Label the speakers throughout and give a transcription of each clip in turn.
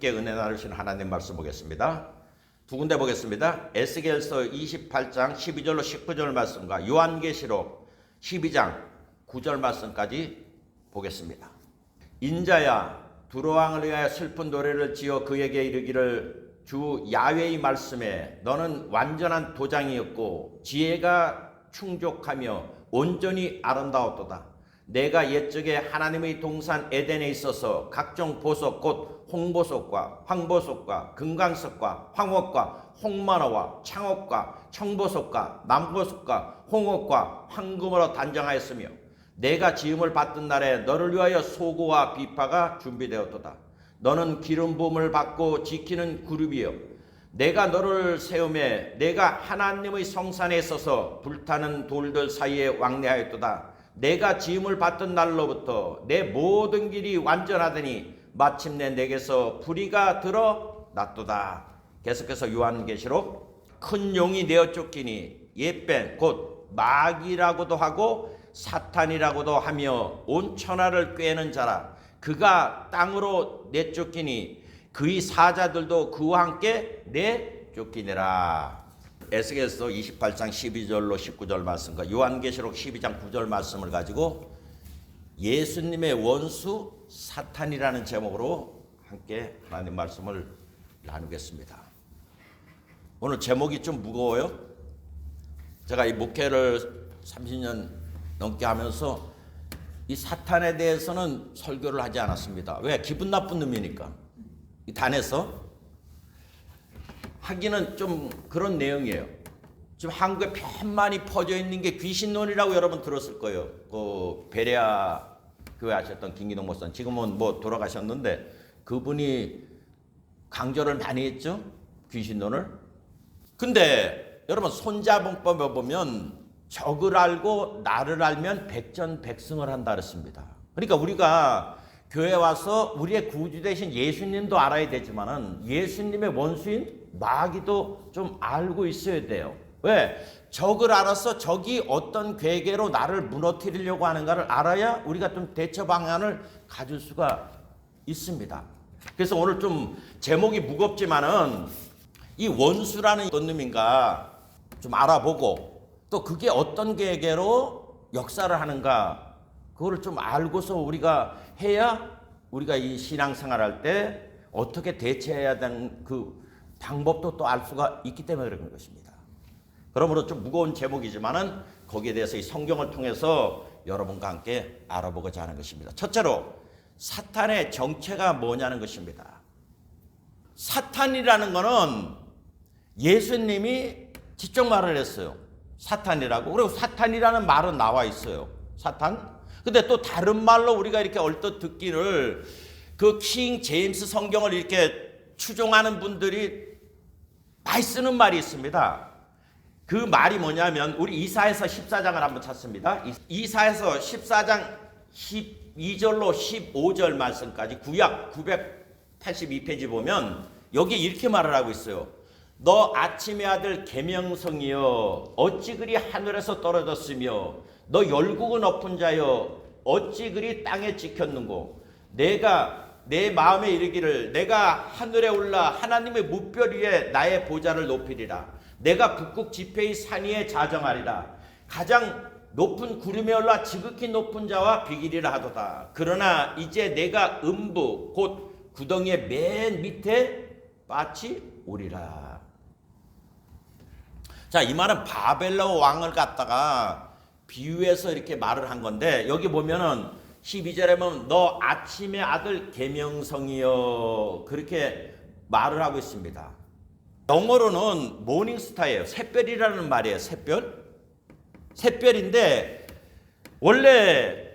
Speaker 1: 함께 은혜 나누신 하나님 말씀 보겠습니다. 두 군데 보겠습니다. 에스겔서 28장 12절로 19절 말씀과 요한계시록 12장 9절 말씀까지 보겠습니다. 인자야 두로왕을 위하여 슬픈 노래를 지어 그에게 이르기를 주 야훼의 말씀에 너는 완전한 도장이었고 지혜가 충족하며 온전히 아름다웠도다. 내가 옛적에 하나님의 동산 에덴에 있어서 각종 보석 곧 홍보석과 황보석과 금강석과 황옥과 홍만호와 창옥과 청보석과 남보석과 홍옥과 황금으로 단장하였으며 내가 지음을 받던 날에 너를 위하여 소고와 비파가 준비되었도다. 너는 기름 부음을 받고 지키는 그룹이여 내가 너를 세우매 내가 하나님의 성산에 있어서 불타는 돌들 사이에 왕래하였도다. 내가 지음을 받던 날로부터 내 모든 길이 완전하더니 마침내 내게서 불의가 드러났도다. 계속해서 요한계시록 큰 용이 내어 쫓기니 옛뱀 곧 마귀라고도 하고 사탄이라고도 하며 온 천하를 꿰는 자라. 그가 땅으로 내쫓기니 그의 사자들도 그와 함께 내쫓기니라. 에스겔서 28장 12절로 19절 말씀과 요한계시록 12장 9절 말씀을 가지고 예수님의 원수 사탄이라는 제목으로 함께 하나님 말씀을 나누겠습니다. 오늘 제목이 좀 무거워요. 제가 이 목회를 30년 넘게 하면서 이 사탄에 대해서는 설교를 하지 않았습니다. 왜? 기분 나쁜 놈이니까. 이 단에서 하기는 좀 그런 내용이에요. 지금 한국에 편만이 퍼져 있는 게 귀신론이라고 여러분 들었을 거예요. 그 베레아 교회 하셨던 김기동 목사님, 지금은 뭐 돌아가셨는데 그분이 강조를 많이 했죠. 귀신론을. 근데 여러분 손자봉법에 보면 적을 알고 나를 알면 백전백승을 한다 그랬습니다. 그러니까 우리가 교회 와서 우리의 구주 되신 예수님도 알아야 되지만은 예수님의 원수인 마귀도 좀 알고 있어야 돼요. 왜? 적을 알아서 적이 어떤 괴계로 나를 무너뜨리려고 하는가를 알아야 우리가 좀 대처 방안을 가질 수가 있습니다. 그래서 오늘 좀 제목이 무겁지만은 이 원수라는 어떤 놈인가 좀 알아보고 또 그게 어떤 계계로 역사를 하는가 그거를 좀 알고서 우리가 해야 우리가 이 신앙생활할 때 어떻게 대처해야 되는 그 방법도 또 알 수가 있기 때문에 그런 것입니다. 그러므로 좀 무거운 제목이지만은 거기에 대해서 이 성경을 통해서 여러분과 함께 알아보고자 하는 것입니다. 첫째로 사탄의 정체가 뭐냐는 것입니다. 사탄이라는 거는 예수님이 직접 말을 했어요. 사탄이라고. 그리고 사탄이라는 말은 나와 있어요. 사탄. 근데 또 다른 말로 우리가 이렇게 얼핏 듣기를 그 킹 제임스 성경을 이렇게 추종하는 분들이 많이 쓰는 말이 있습니다. 그 말이 뭐냐면 우리 이사야서 14장을 한번 찾습니다. 이사야서 14장 12절로 15절 말씀까지 구약 982페이지 보면 여기 이렇게 말을 하고 있어요. 너 아침의 아들 계명성이여 어찌 그리 하늘에서 떨어졌으며 너 열국은 엎은 자여 어찌 그리 땅에 찍혔는고 내가 내 마음에 이르기를 내가 하늘에 올라 하나님의 무별 위에 나의 보좌를 높이리라. 내가 북극 지폐의 산 위에 자정하리라. 가장 높은 구름에 올라 지극히 높은 자와 비기리라 하도다. 그러나 이제 내가 음부 곧 구덩이의 맨 밑에 빠치 오리라. 자, 이 말은 바벨론 왕을 갖다가 비유해서 이렇게 말을 한 건데 여기 보면은 12절에 보면 너 아침의 아들 계명성이여 그렇게 말을 하고 있습니다. 영어로는 모닝스타예요. 샛별이라는 말이에요. 샛별. 샛별인데 원래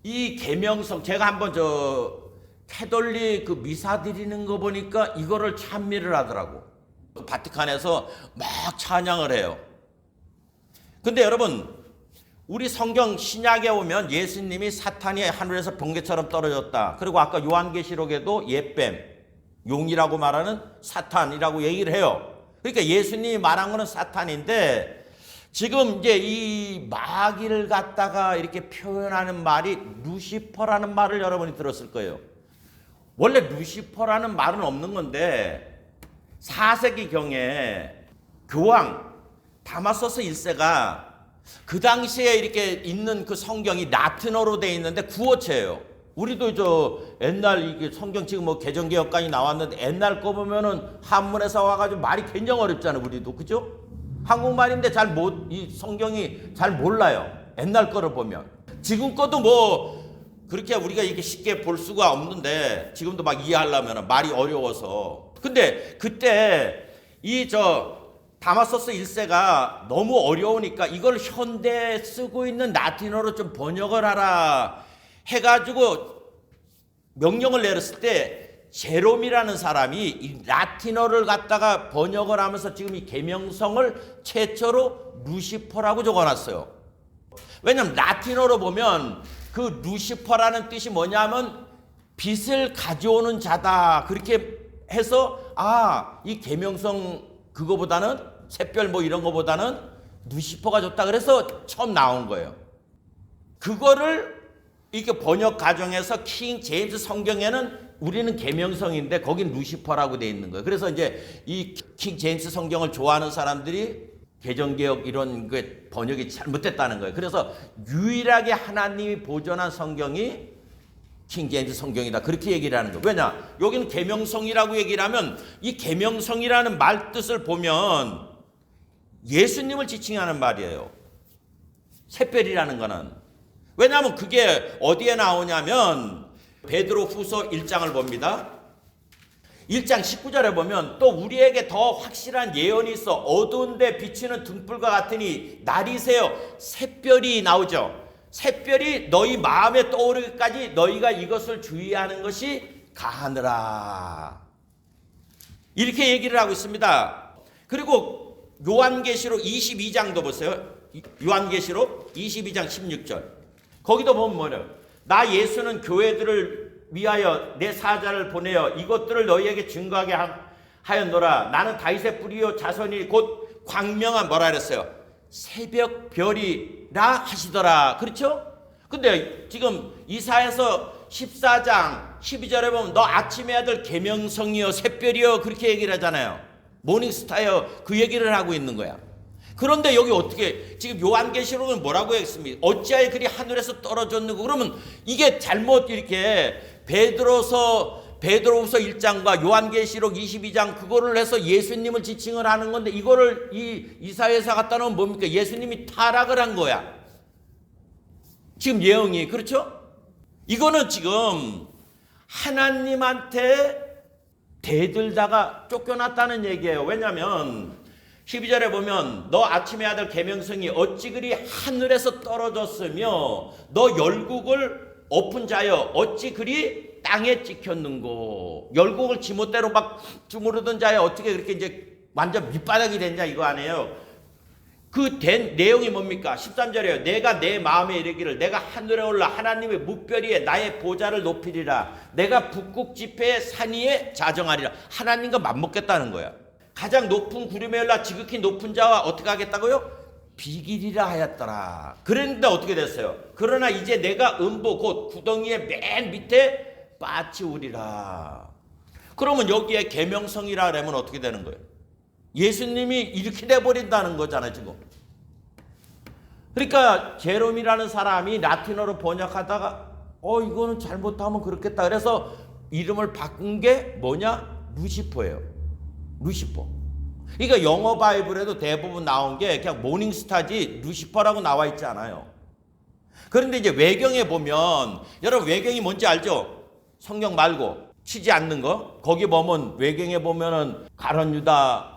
Speaker 1: 이 계명성 제가 한번 캐톨릭 그 미사 드리는 거 보니까 이거를 찬미를 하더라고. 바티칸에서 막 찬양을 해요. 근데 여러분 우리 성경 신약에 오면 예수님이 사탄이 하늘에서 번개처럼 떨어졌다. 그리고 아까 요한계시록에도 옛뱀, 용이라고 말하는 사탄이라고 얘기를 해요. 그러니까 예수님이 말한 거는 사탄인데 지금 이제 이 마귀를 갖다가 이렇게 표현하는 말이 루시퍼라는 말을 여러분이 들었을 거예요. 원래 루시퍼라는 말은 없는 건데 4세기경에 교황 다마소스 1세가 그 당시에 이렇게 있는 그 성경이 라틴어로 돼 있는데 구어체예요. 우리도 저 옛날 이게 성경 지금 뭐 개정개혁관이 나왔는데 옛날 거 보면은 한문에서 와가지고 말이 굉장히 어렵잖아요. 우리도 그죠? 한국말인데 이 성경이 잘 몰라요. 옛날 거를 보면 지금 거도 뭐 그렇게 우리가 이렇게 쉽게 볼 수가 없는데 지금도 막 이해하려면 말이 어려워서. 근데 그때 다마소스 1세가 너무 어려우니까 이걸 현대에 쓰고 있는 라틴어로 좀 번역을 하라 해가지고 명령을 내렸을 때 제롬이라는 사람이 이 라틴어를 갖다가 번역을 하면서 지금 이 계명성을 최초로 루시퍼라고 적어놨어요. 왜냐하면 라틴어로 보면 그 루시퍼라는 뜻이 뭐냐면 빛을 가져오는 자다. 그렇게 해서 이 계명성 그거보다는 샛별 뭐 이런 거보다는 루시퍼가 좋다. 그래서 처음 나온 거예요. 그거를 이렇게 번역 과정에서 킹 제임스 성경에는 우리는 계명성인데 거긴 루시퍼라고 돼 있는 거예요. 그래서 이제 이 킹 제임스 성경을 좋아하는 사람들이 개정개혁 이런 그 번역이 잘못됐다는 거예요. 그래서 유일하게 하나님이 보존한 성경이 킹 제임스 성경이다. 그렇게 얘기를 하는 거예요. 왜냐? 여기는 계명성이라고 얘기를 하면 이 계명성이라는 말 뜻을 보면 예수님을 지칭하는 말이에요. 샛별이라는 거는. 왜냐하면 그게 어디에 나오냐면 베드로 후서 1장을 봅니다. 1장 19절에 보면 또 우리에게 더 확실한 예언이 있어 어두운 데 비치는 등불과 같으니 날이 새어 샛별이 나오죠. 샛별이 너희 마음에 떠오르기까지 너희가 이것을 주의하는 것이 가하느라. 이렇게 얘기를 하고 있습니다. 그리고 요한계시록 22장도 보세요. 요한계시록 22장 16절. 거기도 보면 뭐래요? 나 예수는 교회들을 위하여 내 사자를 보내어 이것들을 너희에게 증거하게 하였노라. 나는 다윗의 뿌리요 자손이 곧 광명한 뭐라 그랬어요? 새벽 별이라 하시더라. 그렇죠? 근데 지금 이사야서 14장 12절에 보면 너 아침의 아들 계명성이여 샛별이여 그렇게 얘기를 하잖아요. 모닝스타여 그 얘기를 하고 있는 거야. 그런데 여기 어떻게 지금 요한계시록은 뭐라고 했습니까? 어찌하여 그리 하늘에서 떨어졌는고. 그러면 이게 잘못 이렇게 베드로후서 1장과 요한계시록 22장 그거를 해서 예수님을 지칭을 하는 건데 이거를 이사야서 갖다 놓으면 뭡니까? 예수님이 타락을 한 거야. 지금 예언이 그렇죠? 이거는 지금 하나님한테 대들다가 쫓겨났다는 얘기예요. 왜냐하면 12절에 보면 너 아침의 아들 계명성이 어찌 그리 하늘에서 떨어졌으며 너 열국을 엎은 자여 어찌 그리 땅에 찍혔는고. 열국을 지멋대로 막 주무르던 자여 어떻게 그렇게 이제 완전 밑바닥이 됐냐 이거 아니에요. 그 된 내용이 뭡니까? 13절에요. 내가 내 마음에 이르기를 내가 하늘에 올라 하나님의 묵별 위에 나의 보좌를 높이리라. 내가 북극 지폐의 산 위에 자정하리라. 하나님과 맞먹겠다는 거야. 가장 높은 구름에 올라 지극히 높은 자와 어떻게 하겠다고요? 비기리라 하였더라. 그런데 어떻게 됐어요? 그러나 이제 내가 음부 곧 구덩이의 맨 밑에 빠치우리라. 그러면 여기에 계명성이라 그러면 어떻게 되는 거예요? 예수님이 이렇게 돼버린다는 거잖아요 지금. 그러니까 제롬이라는 사람이 라틴어로 번역하다가 이거는 잘못하면 그렇겠다. 그래서 이름을 바꾼 게 뭐냐? 루시퍼예요. 루시퍼. 그러니까 영어 바이블에도 대부분 나온 게 그냥 모닝스타지 루시퍼라고 나와 있지 않아요. 그런데 이제 외경에 보면 여러분 외경이 뭔지 알죠? 성경 말고 치지 않는 거. 거기 보면 외경에 보면은 가룟 유다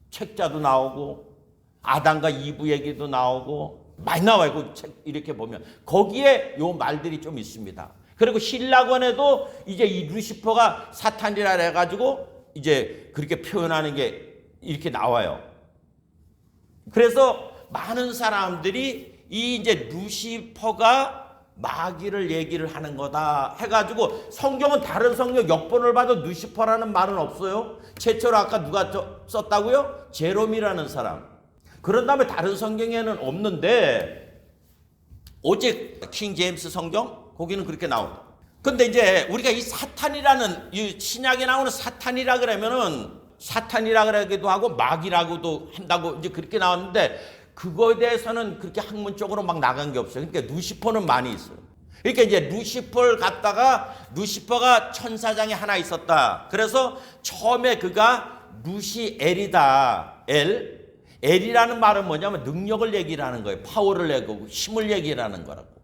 Speaker 1: 책자도 나오고 아담과 이브 얘기도 나오고 많이 나와요. 그 책 이렇게 보면 거기에 요 말들이 좀 있습니다. 그리고 신라권에도 이제 이 루시퍼가 사탄이라 해가지고 이제 그렇게 표현하는 게 이렇게 나와요. 그래서 많은 사람들이 이 이제 루시퍼가 마귀를 얘기를 하는 거다 해가지고 성경은 다른 성경 역본을 봐도 루시퍼라는 말은 없어요. 최초로 아까 누가 썼다고요? 제롬이라는 사람. 그런 다음에 다른 성경에는 없는데 오직 킹 제임스 성경 거기는 그렇게 나온다. 근데 이제 우리가 이 사탄이라는 이 신약에 나오는 사탄이라 그러면은 사탄이라 그러기도 하고 마귀라고도 한다고 이제 그렇게 나왔는데 그거에 대해서는 그렇게 학문적으로 막 나간 게 없어요. 그러니까 루시퍼는 많이 있어요. 그러니까 이제 루시퍼를 갖다가 루시퍼가 천사장이 하나 있었다. 그래서 처음에 그가 루시엘이다. 엘이라는 말은 뭐냐면 능력을 얘기하는 거예요. 파워를 얘기하고 힘을 얘기하는 거라고.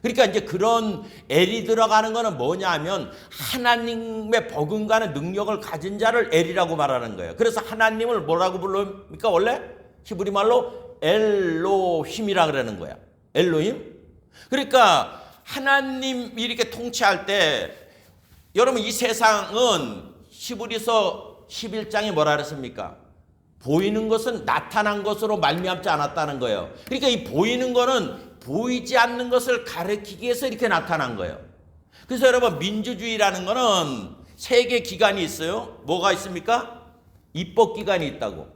Speaker 1: 그러니까 이제 그런 엘이 들어가는 거는 뭐냐면 하나님의 버금가는 능력을 가진 자를 엘이라고 말하는 거예요. 그래서 하나님을 뭐라고 부릅니까? 원래 히브리 말로 엘로힘이라 그러는 거야. 엘로힘. 그러니까 하나님이 이렇게 통치할 때 여러분 이 세상은 히브리서 11장에 뭐라 그랬습니까? 보이는 것은 나타난 것으로 말미암지 않았다는 거예요. 그러니까 이 보이는 거는 보이지 않는 것을 가리키기 위해서 이렇게 나타난 거예요. 그래서 여러분 민주주의라는 거는 세계 기관이 있어요. 뭐가 있습니까? 입법기관이 있다고.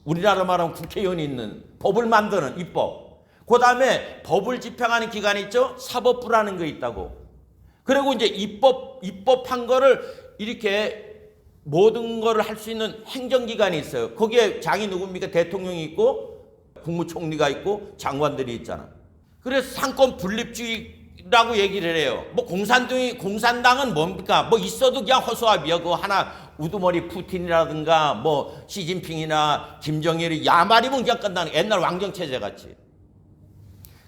Speaker 1: 우리나라 말하면 국회의원이 있는 법을 만드는 입법. 그 다음에 법을 집행하는 기관이 있죠. 사법부라는 게 있다고. 그리고 이제 입법한 거를 이렇게 모든 거를 할 수 있는 행정기관이 있어요. 거기에 장이 누굽니까? 대통령이 있고 국무총리가 있고 장관들이 있잖아. 그래서 상권 분립주의라고 얘기를 해요. 뭐 공산당은 뭡니까? 뭐 있어도 그냥 허수아비야. 그거 하나 우두머리 푸틴이라든가 뭐 시진핑이나 김정일이 야말이면 그냥 끝나는 옛날 왕정체제 같이.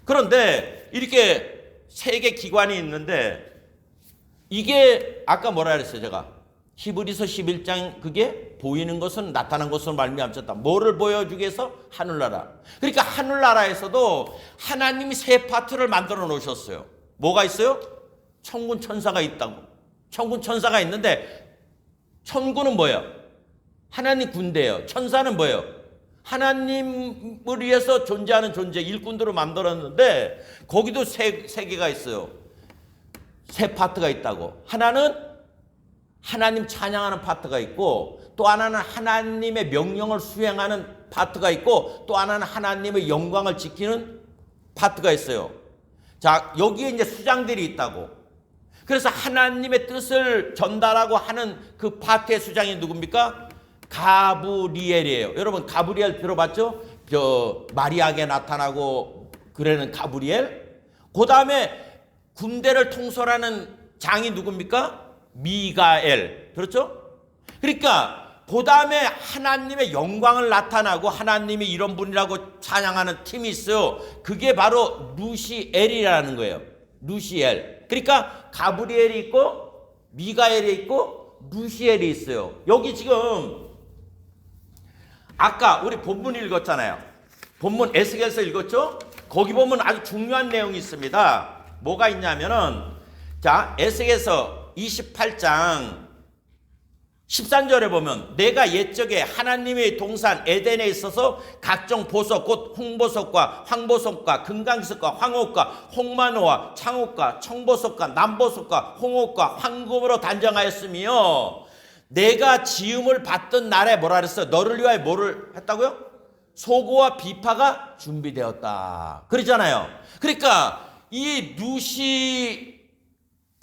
Speaker 1: 그런데 이렇게 세계 기관이 있는데 이게 아까 뭐라 그랬어요 제가? 히브리서 11장 그게 보이는 것은 나타난 것으로 말미암았다. 뭐를 보여주기 위해서? 하늘나라. 그러니까 하늘나라에서도 하나님이 세 파트를 만들어 놓으셨어요. 뭐가 있어요? 천군 천사가 있다고. 천군 천사가 있는데 천군은 뭐예요? 하나님 군대예요. 천사는 뭐예요? 하나님을 위해서 존재하는 존재 일꾼들을 만들었는데 거기도 세 개가 있어요. 세 파트가 있다고. 하나는 하나님 찬양하는 파트가 있고 또 하나는 하나님의 명령을 수행하는 파트가 있고 또 하나는 하나님의 영광을 지키는 파트가 있어요. 자, 여기에 이제 수장들이 있다고. 그래서 하나님의 뜻을 전달하고 하는 그 파트의 수장이 누굽니까? 가브리엘이에요. 여러분 가브리엘 들어봤죠? 마리아에게 나타나고 그러는 가브리엘. 그 다음에 군대를 통솔하는 장이 누굽니까? 미가엘. 그렇죠? 그러니까 그 다음에 하나님의 영광을 나타나고 하나님이 이런 분이라고 찬양하는 팀이 있어요. 그게 바로 루시엘이라는 거예요. 루시엘. 그러니까 가브리엘이 있고 미가엘이 있고 루시엘이 있어요. 여기 지금 아까 우리 본문 읽었잖아요. 본문 에스겔서 읽었죠? 거기 보면 아주 중요한 내용이 있습니다. 뭐가 있냐면은 자 에스겔서 28장 13절에 보면 내가 옛적에 하나님의 동산 에덴에 있어서 각종 보석 곧 홍보석과 황보석과 금강석과 황옥과 홍만호와 창옥과 청보석과 남보석과 홍옥과 황금으로 단정하였으며 내가 지음을 받던 날에 뭐라 그랬어요? 너를 위하여 뭐를 했다고요? 소고와 비파가 준비되었다. 그러잖아요. 그러니까 이 루시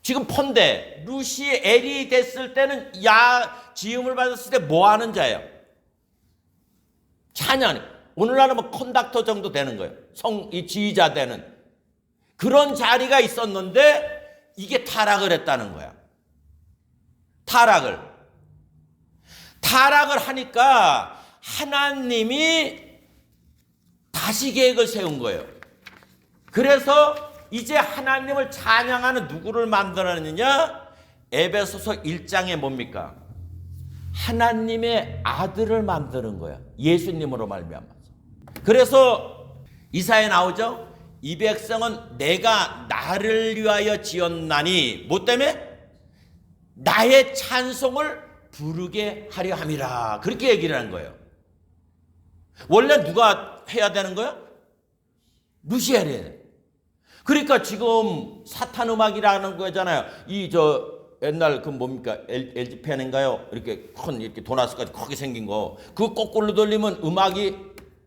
Speaker 1: 지금 폰데 루시엘이 됐을 때는 지음을 받았을 때 뭐 하는 자예요? 찬양. 오늘날은 뭐 컨덕터 정도 되는 거예요. 이 지휘자 되는 그런 자리가 있었는데 이게 타락을 했다는 거야. 타락을 하니까 하나님이 다시 계획을 세운 거예요. 그래서 이제 하나님을 찬양하는 누구를 만들었느냐? 에베소서 1장에 뭡니까? 하나님의 아들을 만드는 거야. 예수님으로 말미암아서. 그래서 이사에 나오죠? 이 백성은 내가 나를 위하여 지었나니 뭐 때문에? 나의 찬송을 부르게 하려 함이라. 그렇게 얘기를 하는 거예요. 원래 누가 해야 되는 거야? 루시엘이에요. 그러니까 지금 사탄 음악이라는 거잖아요. 옛날 그 뭡니까? LG 펜인가요? 이렇게 큰 이렇게 도나스까지 크게 생긴 거. 그거 거꾸로 돌리면 음악이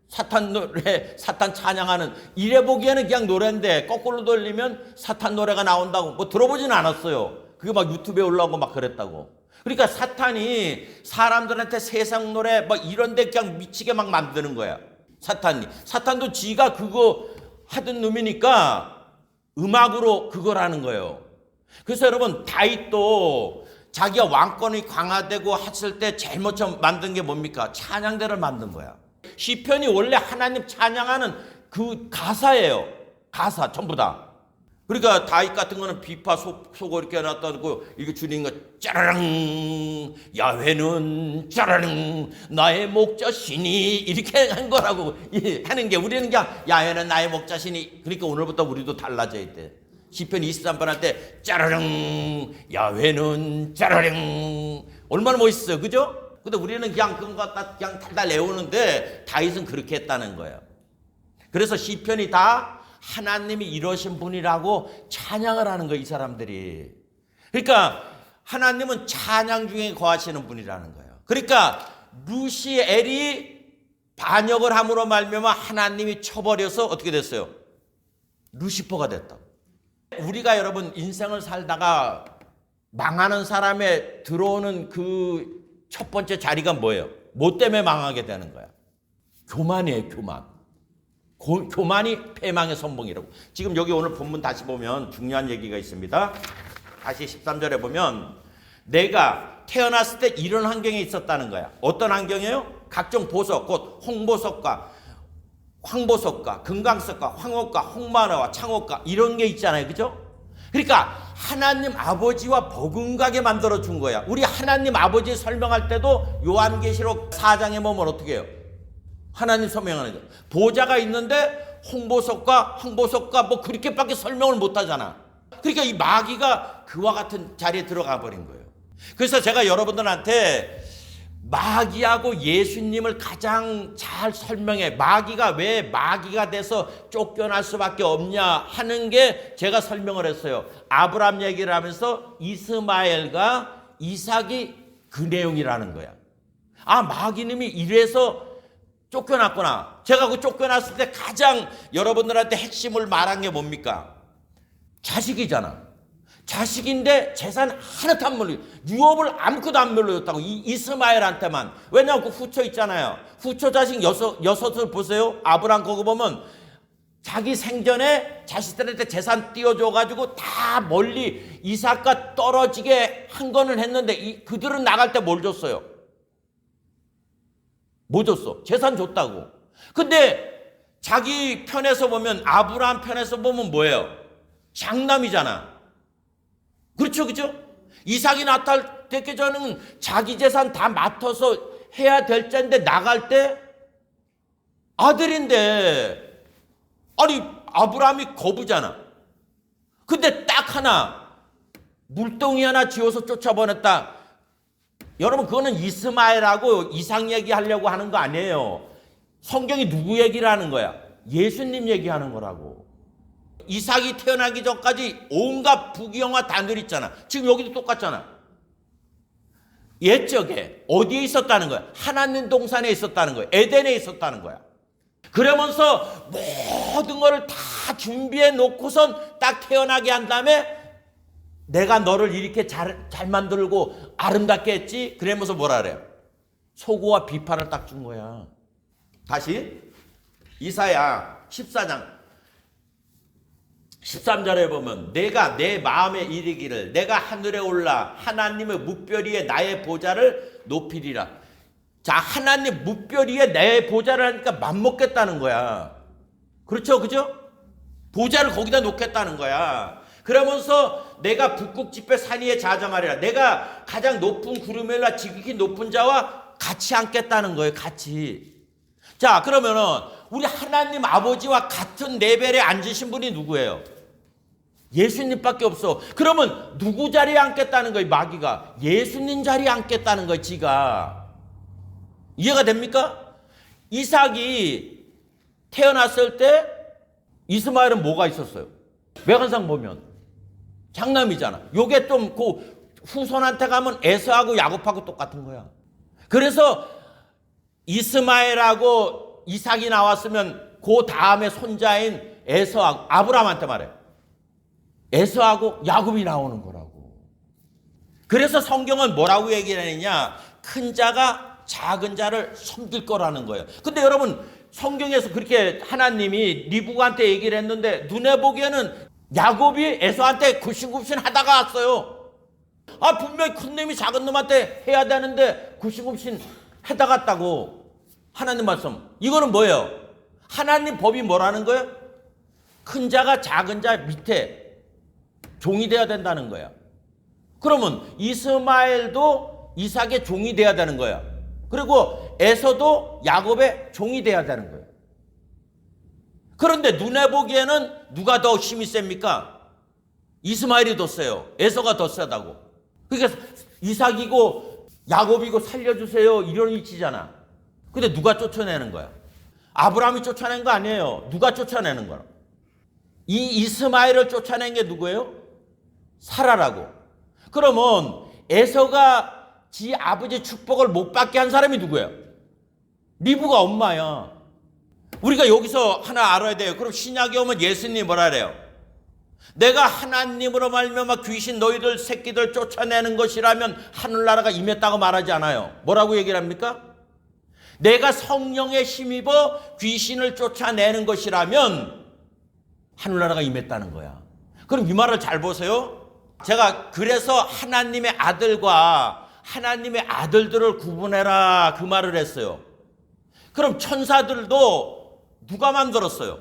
Speaker 1: 사탄 노래, 사탄 찬양하는, 이래 보기에는 그냥 노래인데 거꾸로 돌리면 사탄 노래가 나온다고 뭐 들어보지는 않았어요. 그게 막 유튜브에 올라오고 막 그랬다고. 그러니까 사탄이 사람들한테 세상 노래 뭐 이런 데 그냥 미치게 막 만드는 거야. 사탄도 지가 그거 하던 놈이니까 음악으로 그걸 하는 거예요. 그래서 여러분, 다윗도 자기가 왕권이 강화되고 했을 때 제일 먼저 만든 게 뭡니까? 찬양대를 만든 거야. 시편이 원래 하나님 찬양하는 그 가사예요. 가사 전부 다. 그러니까 다윗 같은 거는 비파 속어 이렇게 놨다고 이게 주님과 짜라랑 야훼는 짜라랑 나의 목자시니 이렇게 한 거라고 하는 게, 우리는 그냥 야훼는 나의 목자시니, 그러니까 오늘부터 우리도 달라져야 돼. 시편 23편 할 때 짜라랑 야훼는 짜라랑 얼마나 멋있어요, 그죠? 근데 우리는 그냥 그런 거 갖다 그냥 달달 내오는데 다윗은 그렇게 했다는 거예요. 그래서 시편이 다 하나님이 이러신 분이라고 찬양을 하는 거예요, 이 사람들이. 그러니까 하나님은 찬양 중에 거하시는 분이라는 거예요. 그러니까 루시엘이 반역을 함으로 말미암아 하나님이 쳐버려서 어떻게 됐어요? 루시퍼가 됐다. 우리가 여러분 인생을 살다가 망하는 사람에 들어오는 그 첫 번째 자리가 뭐예요? 뭐 때문에 망하게 되는 거야? 교만이에요, 교만. 교만이 패망의 선봉이라고. 지금 여기 오늘 본문 다시 보면 중요한 얘기가 있습니다. 다시 13절에 보면 내가 태어났을 때 이런 환경에 있었다는 거야. 어떤 환경이에요? 각종 보석, 곧 홍보석과 황보석과 금강석과 황옥과 홍마나와 창옥과 이런 게 있잖아요, 그죠? 그러니까 하나님 아버지와 버금가게 만들어 준 거야. 우리 하나님 아버지 설명할 때도 요한계시록 4장에 보면 어떻게 해요? 하나님 설명하는 거. 보좌가 있는데 홍보석과 황보석과 뭐 그렇게밖에 설명을 못 하잖아. 그러니까 이 마귀가 그와 같은 자리에 들어가 버린 거예요. 그래서 제가 여러분들한테 마귀하고 예수님을 가장 잘 설명해. 마귀가 왜 마귀가 돼서 쫓겨날 수밖에 없냐 하는 게 제가 설명을 했어요. 아브라함 얘기를 하면서 이스마엘과 이삭이 그 내용이라는 거야. 아, 마귀님이 이래서 쫓겨났구나. 제가 그 쫓겨났을 때 가장 여러분들한테 핵심을 말한 게 뭡니까? 자식이잖아. 자식인데 재산 하나도 안 물려. 유업을 아무것도 안 물려줬다고. 이스마엘한테만. 왜냐하면 그 후처 있잖아요. 후처 자식 여섯을 보세요. 아브라함 거기 보면 자기 생전에 자식들한테 재산 띄워줘가지고 다 멀리 이삭과 떨어지게 한 거는 했는데 그들은 나갈 때 뭘 줬어요? 뭐 줬어? 재산 줬다고. 근데 자기 편에서 보면, 아브라함 편에서 보면 뭐예요? 장남이잖아. 그렇죠, 그죠? 이삭이 나타나기 전에는 자기 재산 다 맡아서 해야 될 텐데 나갈 때 아들인데, 아니 아브라함이 거부잖아. 근데 딱 하나 물동이 하나 지어서 쫓아보냈다. 여러분, 그거는 이스마엘하고 이삭 얘기하려고 하는 거 아니에요. 성경이 누구 얘기를 하는 거야? 예수님 얘기하는 거라고. 이삭이 태어나기 전까지 온갖 부귀영화 다 누렸잖아. 지금 여기도 똑같잖아. 옛적에 어디에 있었다는 거야? 하나님 동산에 있었다는 거야. 에덴에 있었다는 거야. 그러면서 모든 거를 다 준비해 놓고선 딱 태어나게 한 다음에 내가 너를 이렇게 잘 만들고 아름답게 했지? 그러면서 뭐라 그래요? 소고와 비판을 딱 준 거야. 다시 이사야 14장 13절에 보면 내가 내 마음에 이르기를 내가 하늘에 올라 하나님의 뭇별 위에 나의 보좌를 높이리라. 자, 하나님 뭇별 위에 내 보좌를 하니까 맘먹겠다는 거야. 그렇죠, 그죠? 보좌를 거기다 놓겠다는 거야. 그러면서 내가 북극 지폐 산 위에 자정하리라. 내가 가장 높은 구름 위에 올라 지극히 높은 자와 같이 앉겠다는 거예요. 같이. 자, 그러면은 우리 하나님 아버지와 같은 레벨에 앉으신 분이 누구예요? 예수님밖에 없어. 그러면 누구 자리에 앉겠다는 거예요? 마귀가 예수님 자리에 앉겠다는 거예요. 지가. 이해가 됩니까? 이삭이 태어났을 때 이스마엘은 뭐가 있었어요? 외관상 보면 장남이잖아. 요게 좀 그 후손한테 가면 에서하고 야곱하고 똑같은 거야. 그래서 이스마엘하고 이삭이 나왔으면 그 다음에 손자인 에서하고 아브라함한테 말해. 에서하고 야곱이 나오는 거라고. 그래서 성경은 뭐라고 얘기를 하느냐? 큰 자가 작은 자를 섬길 거라는 거예요. 근데 여러분 성경에서 그렇게 하나님이 리브가한테 얘기를 했는데 눈에 보기에는 야곱이 에서한테 굽신굽신 하다가 왔어요. 분명히 큰 놈이 작은 놈한테 해야 되는데 굽신굽신 하다 갔다고. 하나님 말씀. 이거는 뭐예요? 하나님 법이 뭐라는 거예요? 큰 자가 작은 자 밑에 종이 돼야 된다는 거야. 그러면 이스마엘도 이삭의 종이 돼야 되는 거야. 그리고 에서도 야곱의 종이 돼야 되는 거예요. 그런데 눈에 보기에는 누가 더 힘이 셉니까? 이스마엘이 더 세요. 에서가 더 세다고. 그러니까 이삭이고 야곱이고 살려주세요 이런 위치잖아. 근데 누가 쫓아내는 거야? 아브라함이 쫓아낸 거 아니에요. 누가 쫓아내는 거야? 이 이스마엘을 쫓아낸 게 누구예요? 사라라고. 그러면 에서가 지 아버지 축복을 못 받게 한 사람이 누구예요? 리브가 엄마야. 우리가 여기서 하나 알아야 돼요. 그럼 신약에 오면 예수님이 뭐라 그래요? 내가 하나님으로 말미암아 귀신 너희들 새끼들 쫓아내는 것이라면 하늘나라가 임했다고 말하지 않아요. 뭐라고 얘기를 합니까? 내가 성령에 힘입어 귀신을 쫓아내는 것이라면 하늘나라가 임했다는 거야. 그럼 이 말을 잘 보세요. 제가 그래서 하나님의 아들과 하나님의 아들들을 구분해라 그 말을 했어요. 그럼 천사들도 누가 만들었어요?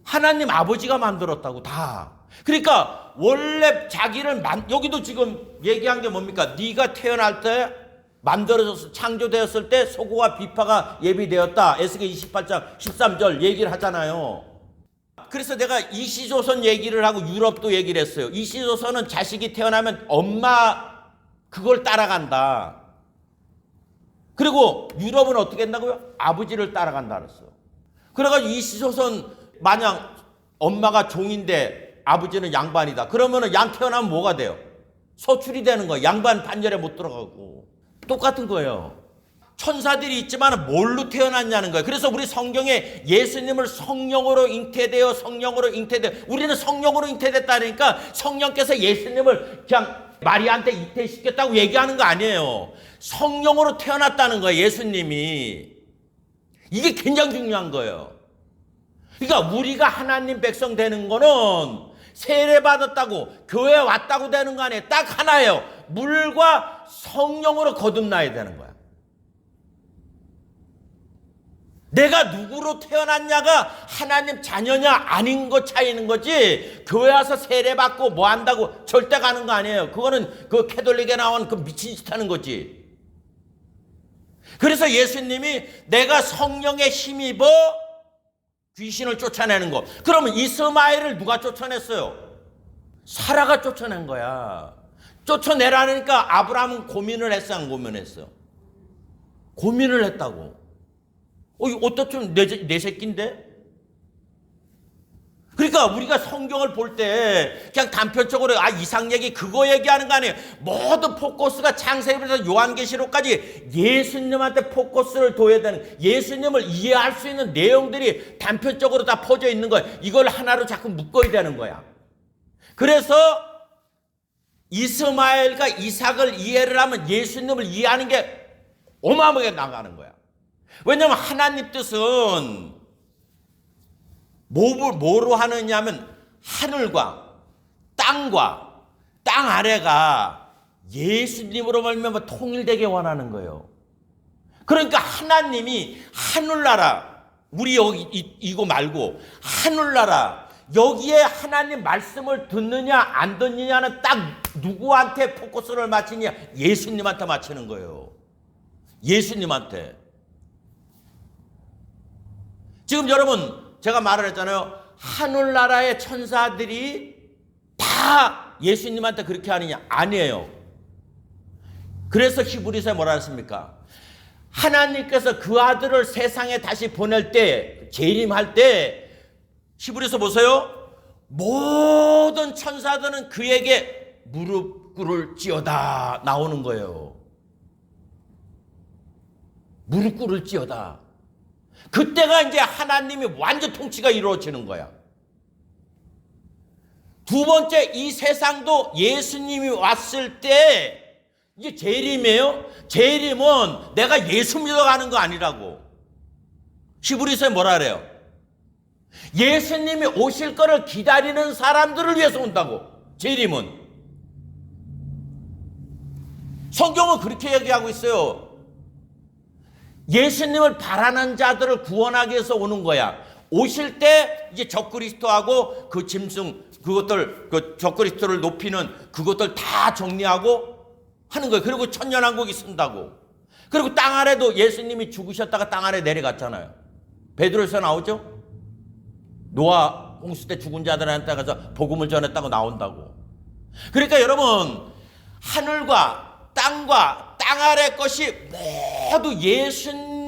Speaker 1: 하나님 아버지가 만들었다고 다. 그러니까 원래 자기를 여기도 지금 얘기한 게 뭡니까? 네가 태어날 때 만들어졌을 창조되었을 때 소고와 비파가 예비되었다. 에스겔 28장 13절 얘기를 하잖아요. 그래서 내가 이시조선 얘기를 하고 유럽도 얘기를 했어요. 이시조선은 자식이 태어나면 엄마 그걸 따라간다. 그리고 유럽은 어떻게 한다고요? 아버지를 따라간다 그랬어요. 그래가지고 이시조선 만약 엄마가 종인데 아버지는 양반이다. 그러면은 양 태어나면 뭐가 돼요? 소출이 되는 거예요. 양반 반열에 못 들어가고. 똑같은 거예요. 천사들이 있지만 뭘로 태어났냐는 거예요. 그래서 우리 성경에 예수님을 성령으로 잉태되어 우리는 성령으로 잉태됐다니까 성령께서 예수님을 그냥 마리아한테 잉태시켰다고 얘기하는 거 아니에요. 성령으로 태어났다는 거예요. 예수님이. 이게 굉장히 중요한 거예요. 그러니까 우리가 하나님 백성 되는 거는 세례 받았다고 교회 왔다고 되는 거 아니에요. 딱 하나예요. 물과 성령으로 거듭나야 되는 거야. 내가 누구로 태어났냐가 하나님 자녀냐 아닌 것 차이는 거지 교회 와서 세례 받고 뭐 한다고 절대 가는 거 아니에요. 그거는 그 캐톨릭에 나온 그 미친 짓 하는 거지. 그래서 예수님이 내가 성령에 힘입어 귀신을 쫓아내는 거. 그러면 이스마엘을 누가 쫓아냈어요? 사라가 쫓아낸 거야. 쫓아내라니까 아브라함은 고민을 했어, 안 고민했어? 고민을 했다고. 어떻든 내 새끼인데? 그러니까 우리가 성경을 볼 때 그냥 단편적으로 이삭 얘기 그거 얘기하는 거 아니에요. 모든 포커스가 창세기부터 요한계시록까지 예수님한테 포커스를 둬야 되는, 예수님을 이해할 수 있는 내용들이 단편적으로 다 퍼져 있는 거예요. 이걸 하나로 자꾸 묶어야 되는 거야. 그래서 이스마엘과 이삭을 이해를 하면 예수님을 이해하는 게 어마어마하게 나가는 거야. 왜냐하면 하나님 뜻은 뭐로 하느냐면 하늘과 땅과 땅 아래가 예수님으로 말미암아 통일되게 원하는 거예요. 그러니까 하나님이 하늘나라, 우리 여기 이거 말고 하늘나라, 여기에 하나님 말씀을 듣느냐 안 듣느냐는 딱 누구한테 포커스를 맞추냐? 예수님한테 맞추는 거예요. 예수님한테. 지금 여러분 제가 말을 했잖아요. 하늘나라의 천사들이 다 예수님한테 그렇게 하느냐? 아니에요. 그래서 히브리서에 뭐라 했습니까? 하나님께서 그 아들을 세상에 다시 보낼 때, 재림할 때 히브리서 보세요. 모든 천사들은 그에게 무릎 꿇을지어다 나오는 거예요. 무릎 꿇을지어다. 그때가 이제 하나님이 완전 통치가 이루어지는 거야. 두 번째, 이 세상도 예수님이 왔을 때 이제 재림이에요. 재림은 내가 예수 믿어가는 거 아니라고. 히브리서에 뭐라 그래요? 예수님이 오실 거를 기다리는 사람들을 위해서 온다고. 재림은. 성경은 그렇게 얘기하고 있어요. 예수님을 바라는 자들을 구원하기 위해서 오는 거야. 오실 때 이제 적그리스도하고 그 짐승 그것들 그 적그리스도를 높이는 그것들 다 정리하고 하는 거예요. 그리고 천년왕국이 쓴다고. 그리고 땅 아래도 예수님이 죽으셨다가 땅 아래 내려갔잖아요. 베드로에서 나오죠. 노아 홍수 때 죽은 자들한테 가서 복음을 전했다고 나온다고. 그러니까 여러분, 하늘과 땅과 땅 아래 것이 모두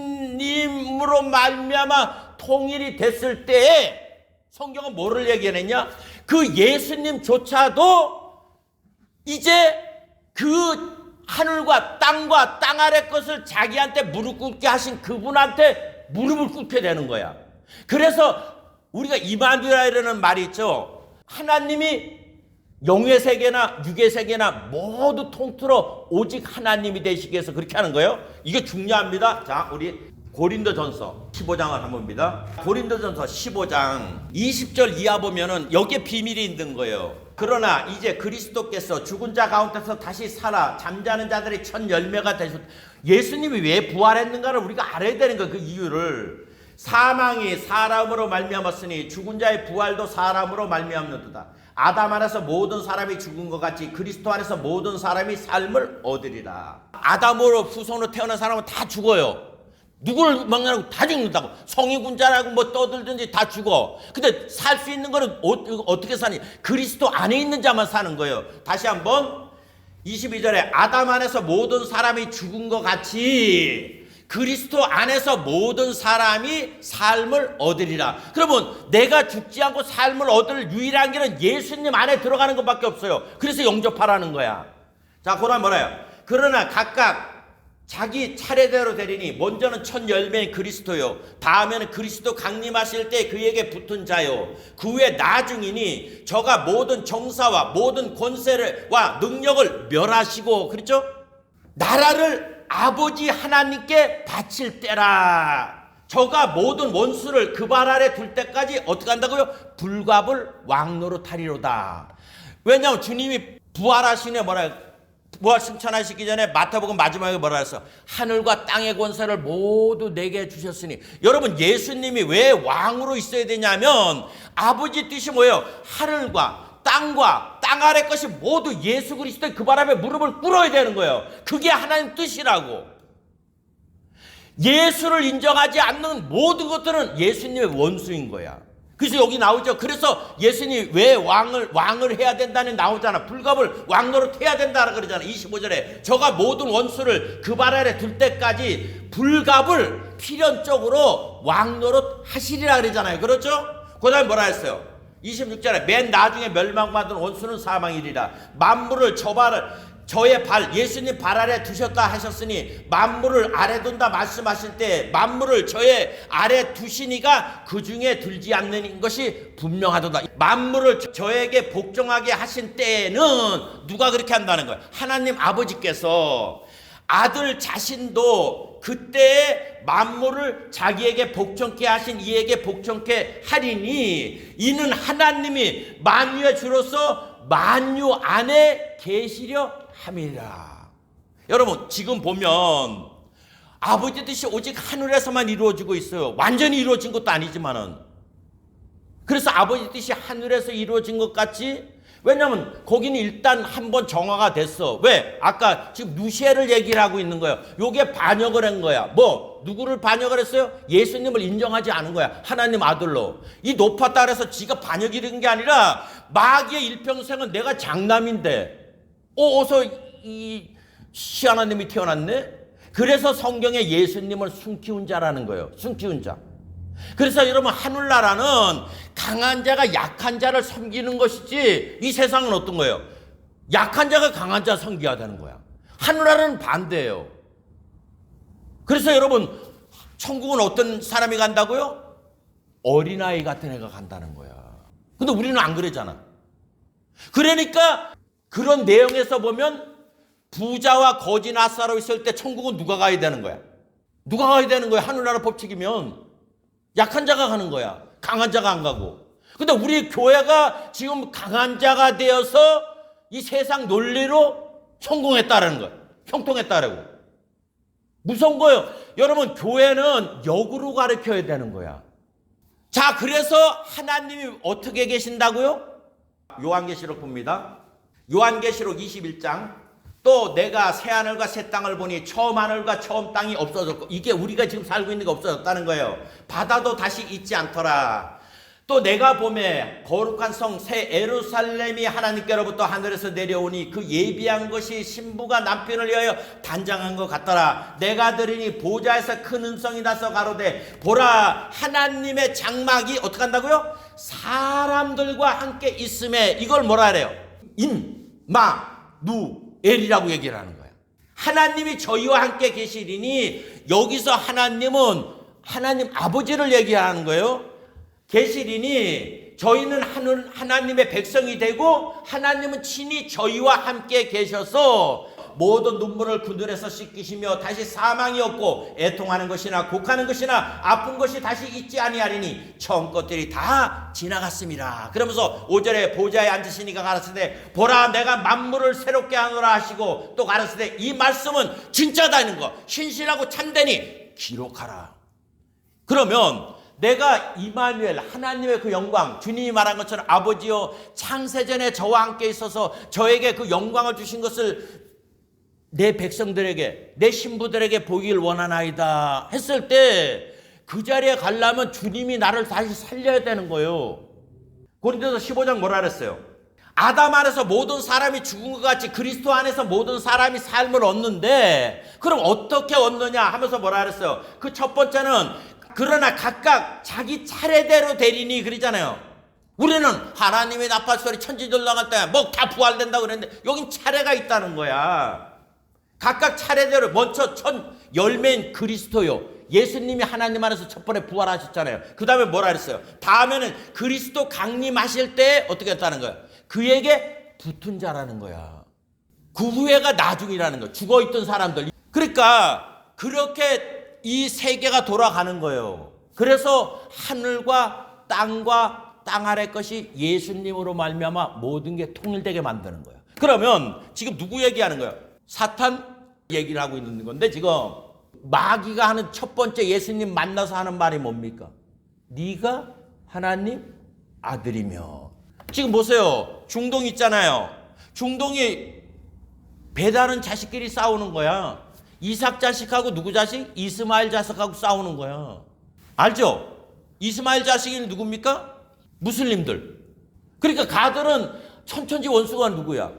Speaker 1: 예수님으로 말미암아 통일이 됐을 때에 성경은 뭐를 얘기하느냐? 그 예수님조차도 이제 그 하늘과 땅과 땅 아래 것을 자기한테 무릎 꿇게 하신 그분한테 무릎을 꿇게 되는 거야. 그래서 우리가 이마누엘이라는 말이 있죠. 하나님이 영의 세계나 육의 세계나 모두 통틀어 오직 하나님이 되시기 위해서 그렇게 하는 거예요. 이게 중요합니다. 자, 우리 고린도전서 15장을 한번 봅니다. 고린도전서 15장 20절 이하 보면은 여기에 비밀이 있는 거예요. 그러나 이제 그리스도께서 죽은 자 가운데서 다시 살아 잠자는 자들의 첫 열매가 되셨다. 예수님이 왜 부활했는가를 우리가 알아야 되는 거예요. 그 이유를. 사망이 사람으로 말미암았으니 죽은 자의 부활도 사람으로 말미암는도다. 아담 안에서 모든 사람이 죽은 것 같이 그리스도 안에서 모든 사람이 삶을 얻으리라. 아담으로 후손으로 태어난 사람은 다 죽어요. 누구를 만나고 다 죽는다고. 성의군자라고 뭐 떠들든지 다 죽어. 근데 살 수 있는 거는 어떻게 사니? 그리스도 안에 있는 자만 사는 거예요. 다시 한번 22절에 아담 안에서 모든 사람이 죽은 것 같이 그리스도 안에서 모든 사람이 삶을 얻으리라. 그러면 내가 죽지 않고 삶을 얻을 유일한 길은 예수님 안에 들어가는 것밖에 없어요. 그래서 영접하라는 거야. 자, 그러면 뭐래요? 그러나 각각 자기 차례대로 되리니 먼저는 첫 열매인 그리스도요, 다음에는 그리스도 강림하실 때 그에게 붙은 자요, 그 후에 나중이니 저가 모든 정사와 모든 권세와 능력을 멸하시고, 그렇죠? 나라를 아버지 하나님께 바칠 때라. 저가 모든 원수를 그 발 아래 둘 때까지 어떻게 한다고요? 불갑을 왕노로 타리로다. 왜냐하면 주님이 부활하시네 뭐라, 부활 승천하시기 전에 마태복음 마지막에 뭐라 했어? 하늘과 땅의 권세를 모두 내게 주셨으니. 여러분, 예수님이 왜 왕으로 있어야 되냐면 아버지 뜻이 뭐예요? 하늘과 땅과 땅 아래 것이 모두 예수 그리스도의 그 바람에 무릎을 꿇어야 되는 거예요. 그게 하나님 뜻이라고. 예수를 인정하지 않는 모든 것들은 예수님의 원수인 거야. 그래서 여기 나오죠. 그래서 예수님이 왜 왕을 해야 된다는 나오잖아. 불갑을 왕노릇 해야 된다 그러잖아. 25절에 저가 모든 원수를 그 발 아래 둘 때까지 불갑을 필연적으로 왕노릇 하시리라 그러잖아요. 그렇죠? 그 다음에 뭐라 했어요? 26절에 맨 나중에 멸망받은 원수는 사망이리라. 만물을 저의 발, 예수님 발 아래 두셨다 하셨으니 만물을 아래 둔다 말씀하실 때 만물을 저의 아래 두시니가 그 중에 들지 않는 것이 분명하도다. 만물을 저에게 복종하게 하신 때에는 누가 그렇게 한다는 거예요? 하나님 아버지께서 아들 자신도 그때에 만물을 자기에게 복종케 하신 이에게 복종케 하리니 이는 하나님이 만유의 주로서 만유 안에 계시려 함이라. 여러분, 지금 보면 아버지 뜻이 오직 하늘에서만 이루어지고 있어요. 완전히 이루어진 것도 아니지만은. 그래서 아버지 뜻이 하늘에서 이루어진 것 같이, 왜냐하면 거기는 일단 한번 정화가 됐어. 왜? 아까 지금 누시엘을 얘기를 하고 있는 거예요. 요게 반역을 한 거야. 뭐? 누구를 반역을 했어요? 예수님을 인정하지 않은 거야. 하나님 아들로. 이 높았다 그래서 지가 반역이 된 게 아니라 마귀의 일평생은 내가 장남인데 어서 이 시하나님이 태어났네? 그래서 성경에 예수님을 숨기운 자라는 거예요. 숨기운 자. 그래서 여러분, 하늘나라는 강한 자가 약한 자를 섬기는 것이지 이 세상은 어떤 거예요? 약한 자가 강한 자 섬겨야 되는 거야. 하늘나라는 반대예요. 그래서 여러분, 천국은 어떤 사람이 간다고요? 어린아이 같은 애가 간다는 거야. 근데 우리는 안 그러잖아. 그러니까 그런 내용에서 보면 부자와 거지 나사로 있을 때 천국은 누가 가야 되는 거야? 누가 가야 되는 거야? 하늘나라 법칙이면 약한 자가 가는 거야. 강한 자가 안 가고. 근데 우리 교회가 지금 강한 자가 되어서 이 세상 논리로 성공했다라는 거야. 형통했다라고. 무서운 거예요. 여러분, 교회는 역으로 가르쳐야 되는 거야. 자, 그래서 하나님이 어떻게 계신다고요? 요한계시록 봅니다. 요한계시록 21장. 또 내가 새 하늘과 새 땅을 보니 처음 하늘과 처음 땅이 없어졌고, 이게 우리가 지금 살고 있는 게 없어졌다는 거예요. 바다도 다시 있지 않더라. 또 내가 보매 거룩한 성 새 예루살렘이 하나님께로부터 하늘에서 내려오니 그 예비한 것이 신부가 남편을 위하여 단장한 것 같더라. 내가 들으니 보좌에서 큰 음성이 나서 가로되 보라, 하나님의 장막이 어떻게 한다고요? 사람들과 함께 있음에, 이걸 뭐라 그래요? 임마누엘이라고 얘기를 하는 거예요. 하나님이 저희와 함께 계시리니, 여기서 하나님은 하나님 아버지를 얘기하는 거예요. 계시리니 저희는 하나님의 백성이 되고 하나님은 친히 저희와 함께 계셔서 모든 눈물을 그늘에서 씻기시며 다시 사망이 없고 애통하는 것이나 곡하는 것이나 아픈 것이 다시 있지 아니하리니 처음 것들이 다 지나갔습니다. 그러면서 5절에 보좌에 앉으시니가 가라사대 보라, 내가 만물을 새롭게 하노라 하시고, 또 가라사대 이 말씀은 진짜다는 거, 신실하고 참되니 기록하라. 그러면 내가 이마누엘, 하나님의 그 영광, 주님이 말한 것처럼 아버지여 창세전에 저와 함께 있어서 저에게 그 영광을 주신 것을 내 백성들에게, 내 신부들에게 보기를 원하나이다 했을 때, 그 자리에 가려면 주님이 나를 다시 살려야 되는 거예요. 고린도서 15장 뭐라 그랬어요? 아담 안에서 모든 사람이 죽은 것 같이 그리스도 안에서 모든 사람이 삶을 얻는데, 그럼 어떻게 얻느냐 하면서 뭐라 그랬어요? 그 첫 번째는 그러나 각각 자기 차례대로 되리니 그러잖아요. 우리는 하나님의 나팔소리 천지들 나갈 때 뭐 다 부활된다고 그랬는데, 여긴 차례가 있다는 거야. 각각 차례대로 먼저 첫 열매인 그리스도요. 예수님이 하나님 안에서 첫 번에 부활하셨잖아요. 그 다음에 뭐라 그랬어요? 다음에는 그리스도 강림하실 때 어떻게 했다는 거야? 그에게 붙은 자라는 거야. 그 후에가 나중이라는 거야. 죽어있던 사람들. 그러니까 그렇게 이 세계가 돌아가는 거예요. 그래서 하늘과 땅과 땅 아래 것이 예수님으로 말미암아 모든 게 통일되게 만드는 거예요. 그러면 지금 누구 얘기하는 거예요? 사탄 얘기를 하고 있는 건데, 지금 마귀가 하는 첫 번째 예수님 만나서 하는 말이 뭡니까? 네가 하나님 아들이며. 지금 보세요. 중동 있잖아요. 중동이 배다른 자식끼리 싸우는 거야. 이삭 자식하고 누구 자식? 이스마엘 자식하고 싸우는 거야. 알죠? 이스마엘 자식이 누굽니까? 무슬림들. 그러니까 가들은 천천지 원수가 누구야?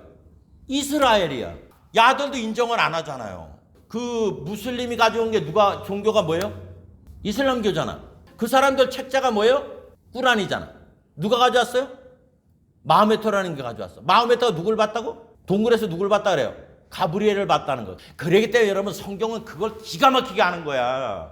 Speaker 1: 이스라엘이야. 야들도 인정을 안 하잖아요. 그 무슬림이 가져온 게 누가, 종교가 뭐예요? 이슬람교잖아. 그 사람들 책자가 뭐예요? 꾸란이잖아. 누가 가져왔어요? 마호메트라는 게 가져왔어. 마호메트가 누굴 봤다고? 동굴에서 누굴 봤다 그래요? 가브리엘을 봤다는 거. 그러기 때문에 여러분, 성경은 그걸 기가 막히게 하는 거야.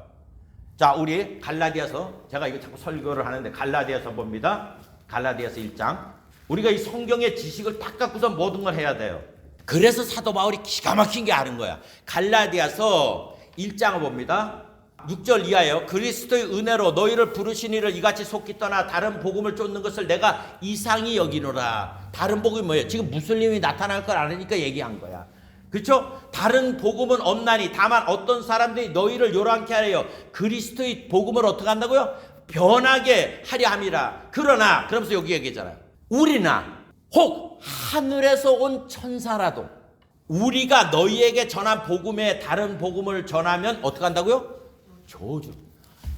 Speaker 1: 자, 우리 갈라디아서, 제가 이거 자꾸 설교를 하는데 갈라디아서 봅니다. 갈라디아서 1장. 우리가 이 성경의 지식을 딱 갖고서 모든 걸 해야 돼요. 그래서 사도 바울이 기가 막힌 게 아는 거야. 갈라디아서 1장을 봅니다. 6절 이하예요. 그리스도의 은혜로 너희를 부르신 이를 이같이 속히 떠나 다른 복음을 쫓는 것을 내가 이상히 여기노라. 다른 복음이 뭐예요? 지금 무슬림이 나타날 걸 아니까 얘기한 거야. 그렇죠? 다른 복음은 없나니 다만 어떤 사람들이 너희를 요란케 하려 그리스도의 복음을 어떻게 한다고요? 변하게 하려 함이라. 그러나, 그러면서 여기 얘기했잖아요. 우리나 혹 하늘에서 온 천사라도 우리가 너희에게 전한 복음에 다른 복음을 전하면 어떻게 한다고요? 저주.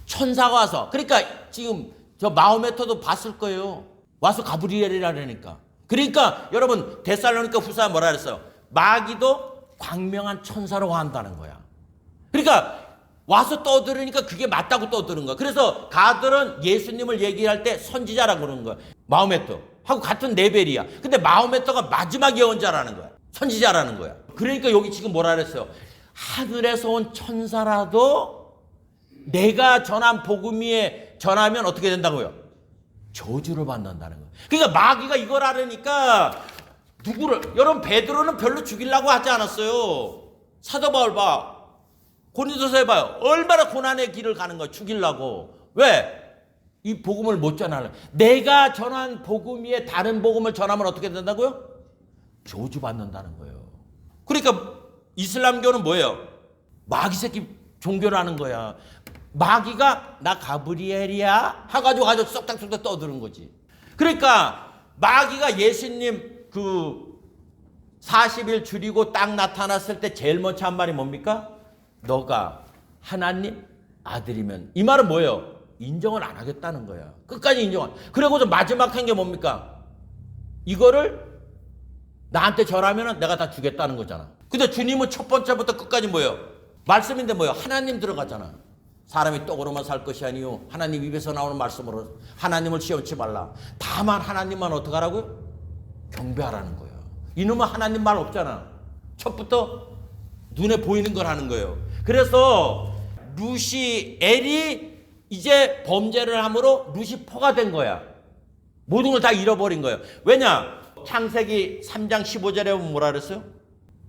Speaker 1: 천사가 와서, 그러니까 지금 저 마호메트도 봤을 거예요. 와서 가브리엘이라 그러니까. 그러니까 여러분, 데살로니가 후서 뭐라 그랬어요? 마귀도 광명한 천사로 한다는 거야. 그러니까 와서 떠들으니까 그게 맞다고 떠드는 거야. 그래서 가들은 예수님을 얘기할 때 선지자라고 그러는 거야. 마호메트 하고 같은 레벨이야. 근데 마호메트가 마지막 예언자라는 거야. 선지자라는 거야. 그러니까 여기 지금 뭐라 그랬어요? 하늘에서 온 천사라도 내가 전한 복음 위에 전하면 어떻게 된다고요? 저주를 받는다는 거예요. 그러니까 마귀가 이걸 알으니까 누구를, 여러분 베드로는 별로 죽이려고 하지 않았어요. 사도 바울 봐. 고린도서 해봐요. 얼마나 고난의 길을 가는 거야. 죽이려고. 왜? 이 복음을 못 전하려. 내가 전한 복음 위에 다른 복음을 전하면 어떻게 된다고요? 저주받는다는 거예요. 그러니까 이슬람교는 뭐예요? 마귀 새끼 종교라는 거야. 마귀가 나 가브리엘이야 해가지고 쏙닥쏙닥 떠드는 거지. 그러니까 마귀가 예수님 그 40일 줄이고 딱 나타났을 때 제일 먼저 한 말이 뭡니까? 너가 하나님 아들이면. 이 말은 뭐예요? 인정을 안 하겠다는 거야. 끝까지 인정 안. 그리고서 마지막 한 게 뭡니까? 이거를 나한테 절하면 내가 다 주겠다는 거잖아. 근데 주님은 첫 번째부터 끝까지 뭐예요? 말씀인데 뭐예요? 하나님 들어가잖아. 사람이 떡으로만 살 것이 아니요 하나님 입에서 나오는 말씀으로. 하나님을 시험치 말라. 다만 하나님만 어떻게 하라고요? 경배하라는 거예요. 이놈은 하나님 말 없잖아. 첫부터 눈에 보이는 걸 하는 거예요. 그래서 루시엘이 이제 범죄를 함으로 루시퍼가 된 거야. 모든 걸 다 잃어버린 거예요. 왜냐? 창세기 3장 15절에 보면 뭐라 그랬어요?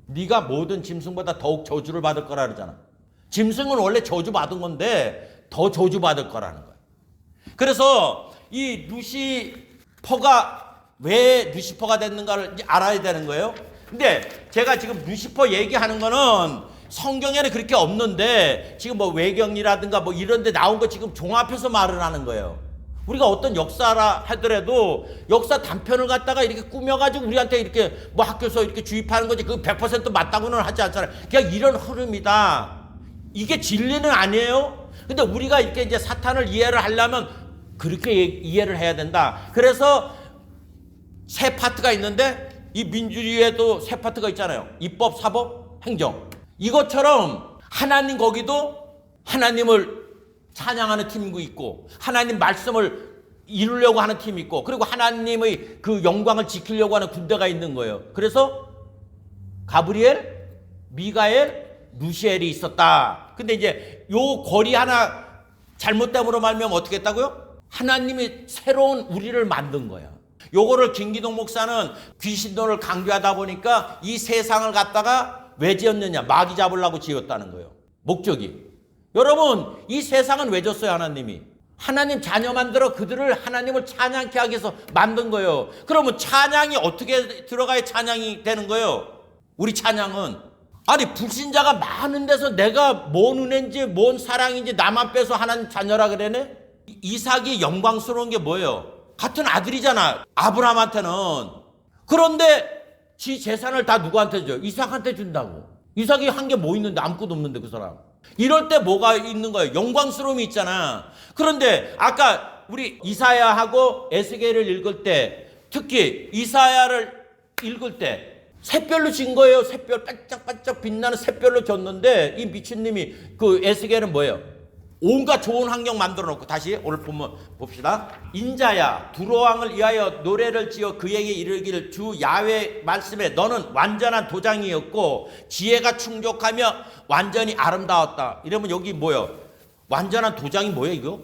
Speaker 1: 네가 모든 짐승보다 더욱 저주를 받을 거라 그러잖아. 짐승은 원래 저주받은 건데 더 저주받을 거라는 거예요. 그래서 이 루시퍼가 왜 루시퍼가 됐는가를 알아야 되는 거예요. 근데 제가 지금 루시퍼 얘기하는 거는 성경에는 그렇게 없는데 지금 뭐 외경이라든가 뭐 이런 데 나온 거 지금 종합해서 말을 하는 거예요. 우리가 어떤 역사라 하더라도 역사 단편을 갖다가 이렇게 꾸며가지고 우리한테 이렇게 뭐 학교에서 이렇게 주입하는 거지 그 100% 맞다고는 하지 않잖아요. 그냥 이런 흐름이다. 이게 진리는 아니에요. 근데 우리가 이렇게 이제 사탄을 이해를 하려면 그렇게 이해를 해야 된다. 그래서 세 파트가 있는데 이 민주주의에도 세 파트가 있잖아요. 입법, 사법, 행정. 이것처럼 하나님 거기도 하나님을 찬양하는 팀도 있고 하나님 말씀을 이루려고 하는 팀이 있고 그리고 하나님의 그 영광을 지키려고 하는 군대가 있는 거예요. 그래서 가브리엘, 미가엘, 루시엘이 있었다. 근데 이제 요 거리 하나 잘못됨으로 말미암아 어떻게 했다고요? 하나님이 새로운 우리를 만든 거야. 요거를 김기동 목사는 귀신론을 강조하다 보니까 이 세상을 갖다가 왜 지었느냐? 마귀 잡으려고 지었다는 거예요. 목적이. 여러분, 이 세상은 왜 줬어요, 하나님이? 하나님 자녀 만들어 그들을 하나님을 찬양케 하기 위해서 만든 거예요. 그러면 찬양이 어떻게 들어가야 찬양이 되는 거예요? 우리 찬양은. 아니, 불신자가 많은 데서 내가 뭔 은혜인지 뭔 사랑인지 나만 빼서 하나님 자녀라 그러네? 이삭이 영광스러운 게 뭐예요? 같은 아들이잖아, 아브라함한테는. 그런데 지 재산을 다 누구한테 줘? 이삭한테 준다고. 이삭이 한 게 뭐 있는데 아무것도 없는데 그 사람. 이럴 때 뭐가 있는 거예요? 영광스러움이 있잖아. 그런데 아까 우리 이사야하고 에스겔을 읽을 때 특히 이사야를 읽을 때 샛별로 진 거예요. 샛별 반짝반짝 빛나는 샛별로 졌는데 이 미친님이 그 에스겔은 뭐예요? 온갖 좋은 환경 만들어 놓고 다시 오늘 보면 봅시다. 인자야 두로왕을 위하여 노래를 지어 그에게 이르기를 주 야훼 말씀에 너는 완전한 도장이었고 지혜가 충족하며 완전히 아름다웠다. 이러면 여기 뭐예요? 완전한 도장이 뭐예요 이거?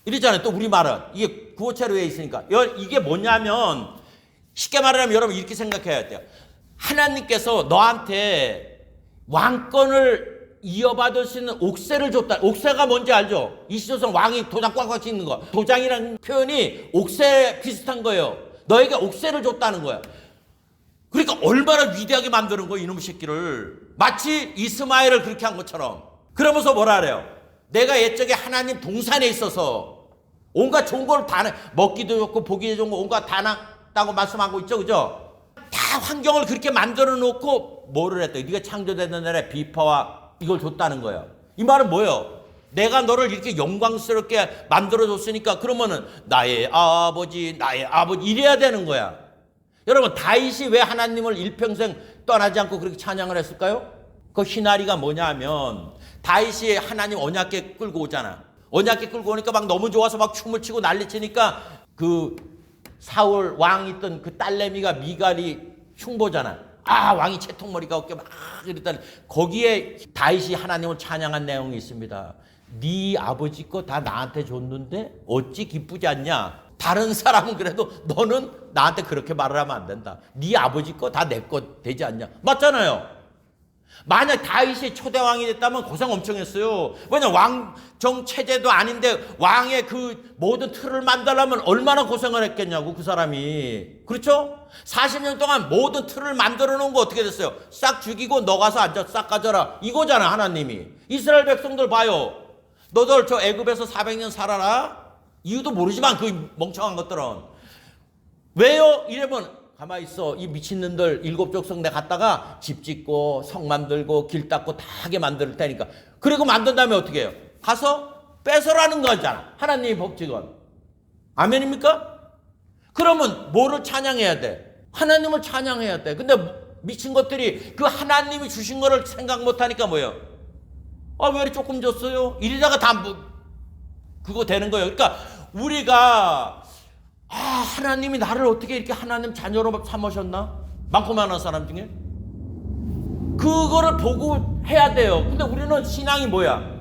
Speaker 1: 이러잖아요. 또 우리말은 이게 구어체로 돼 있으니까 이게 뭐냐면 쉽게 말하면 여러분 이렇게 생각해야 돼요. 하나님께서 너한테 왕권을 이어받을 수 있는 옥새를 줬다. 옥새가 뭔지 알죠? 이시조선 왕이 도장 꽉꽉 찍는 거. 도장이라는 표현이 옥새 비슷한 거예요. 너에게 옥새를 줬다는 거야. 그러니까 얼마나 위대하게 만드는 거야 이놈의 새끼를. 마치 이스마엘을 그렇게 한 것처럼. 그러면서 뭐라 그래요? 내가 옛적에 하나님 동산에 있어서 온갖 좋은 걸 다 먹기도 좋고 보기도 좋은 거 온갖 다 놨다고 말씀하고 있죠. 그죠? 다 환경을 그렇게 만들어 놓고 뭐를 했다. 네가 창조되는 날에 비파와 이걸 줬다는 거예요. 이 말은 뭐예요? 내가 너를 이렇게 영광스럽게 만들어줬으니까 그러면은 나의 아버지 이래야 되는 거야. 여러분 다윗이 왜 하나님을 일평생 떠나지 않고 그렇게 찬양을 했을까요? 그 희나리가 뭐냐면 다윗이 하나님 언약궤 끌고 오잖아. 언약궤 끌고 오니까 막 너무 좋아서 막 춤을 추고 난리치니까 그 사울 왕 있던 그 딸내미가 미갈이 흉보잖아. 왕이 채통머리가 없게 막 이랬더니 거기에 다윗이 하나님을 찬양한 내용이 있습니다. 네 아버지 거 다 나한테 줬는데 어찌 기쁘지 않냐? 다른 사람은 그래도 너는 나한테 그렇게 말을 하면 안 된다. 네 아버지 거 다 내 거 되지 않냐? 맞잖아요. 만약 다윗이 초대왕이 됐다면 고생 엄청 했어요. 왜냐면 왕정 체제도 아닌데 왕의 그 모든 틀을 만들려면 얼마나 고생을 했겠냐고 그 사람이. 그렇죠? 40년 동안 모든 틀을 만들어 놓은 거 어떻게 됐어요? 싹 죽이고 너 가서 앉아 싹 가져라. 이거잖아 하나님이. 이스라엘 백성들 봐요. 너들 저 애굽에서 400년 살아라. 이유도 모르지만 그 멍청한 것들은. 왜요? 이러면 가만히 있어. 이 미친놈들 7족속 내 갔다가 집 짓고 성 만들고 길 닦고 다 하게 만들 테니까. 그리고 만든 다음에 어떻게 해요? 가서 뺏어라는 거잖아. 하나님의 법칙은. 아멘입니까? 그러면 뭐를 찬양해야 돼? 하나님을 찬양해야 돼. 근데 미친 것들이 그 하나님이 주신 거를 생각 못하니까 뭐예요? 왜 이렇게 조금 줬어요? 이러다가 다 그거 되는 거예요. 그러니까 우리가 하나님이 나를 어떻게 이렇게 하나님 자녀로 삼으셨나? 많고 많은 사람 중에 그거를 보고 해야 돼요. 근데 우리는 신앙이 뭐야?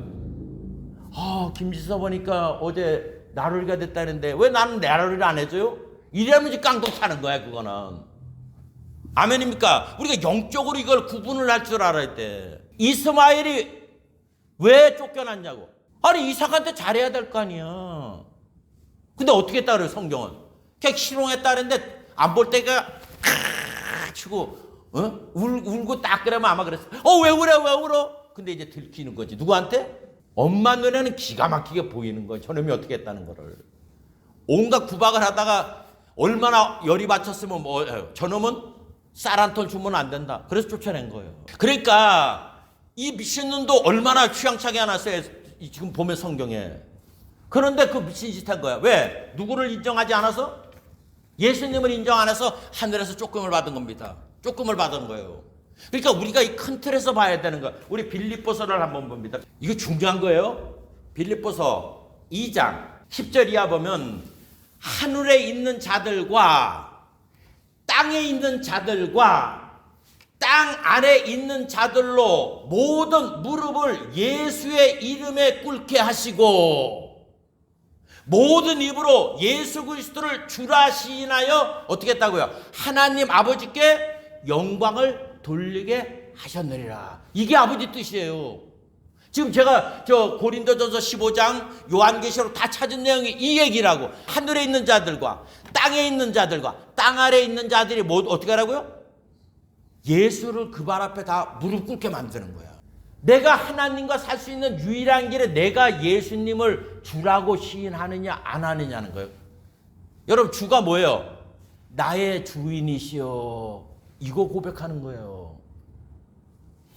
Speaker 1: 김지서 보니까 어제 나루리가 됐다는데 왜 나는 나루리를 안 해줘요? 이러면 이제 깡통 차는 거야 그거는. 아멘입니까? 우리가 영적으로 이걸 구분을 할 줄 알아야 돼. 이스마엘이 왜 쫓겨났냐고. 아니 이삭한테 잘해야 될 거 아니야. 근데 어떻게 했다 그래요 성경은? 그냥 희롱했다 그랬는데 안 볼 때가 치고 울고 딱 그러면 아마 그랬어. 왜 울어? 근데 이제 들키는 거지. 누구한테? 엄마 눈에는 기가 막히게 보이는 거예요. 저놈이 어떻게 했다는 거를. 온갖 구박을 하다가 얼마나 열이 받쳤으면 저놈은 쌀 한 톤 주면 안 된다. 그래서 쫓아낸 거예요. 그러니까 이 미친놈도 얼마나 휘황차게 해놨어요. 지금 보면 성경에. 그런데 그 미친 짓 한 거야. 왜? 누구를 인정하지 않아서? 예수님을 인정 안 해서 하늘에서 쪼끔을 받은 겁니다. 쪼끔을 받은 거예요. 그러니까 우리가 이 큰 틀에서 봐야 되는 거야. 우리 빌립보서를 한번 봅니다. 이거 중요한 거예요. 빌립보서 2장 10절 이하 보면 하늘에 있는 자들과 땅에 있는 자들과 땅 아래 있는 자들로 모든 무릎을 예수의 이름에 꿇게 하시고 모든 입으로 예수 그리스도를 주라 시인하여 어떻게 했다고요? 하나님 아버지께 영광을 돌리게 하셨느니라. 이게 아버지 뜻이에요. 지금 제가 저 고린도전서 15장 요한계시록 다 찾은 내용이 이 얘기라고. 하늘에 있는 자들과 땅에 있는 자들과 땅 아래에 있는 자들이 모두 어떻게 하라고요? 예수를 그 발 앞에 다 무릎 꿇게 만드는 거야. 내가 하나님과 살 수 있는 유일한 길에 내가 예수님을 주라고 시인하느냐 안 하느냐는 거예요. 여러분 주가 뭐예요? 나의 주인이시여. 이거 고백하는 거예요.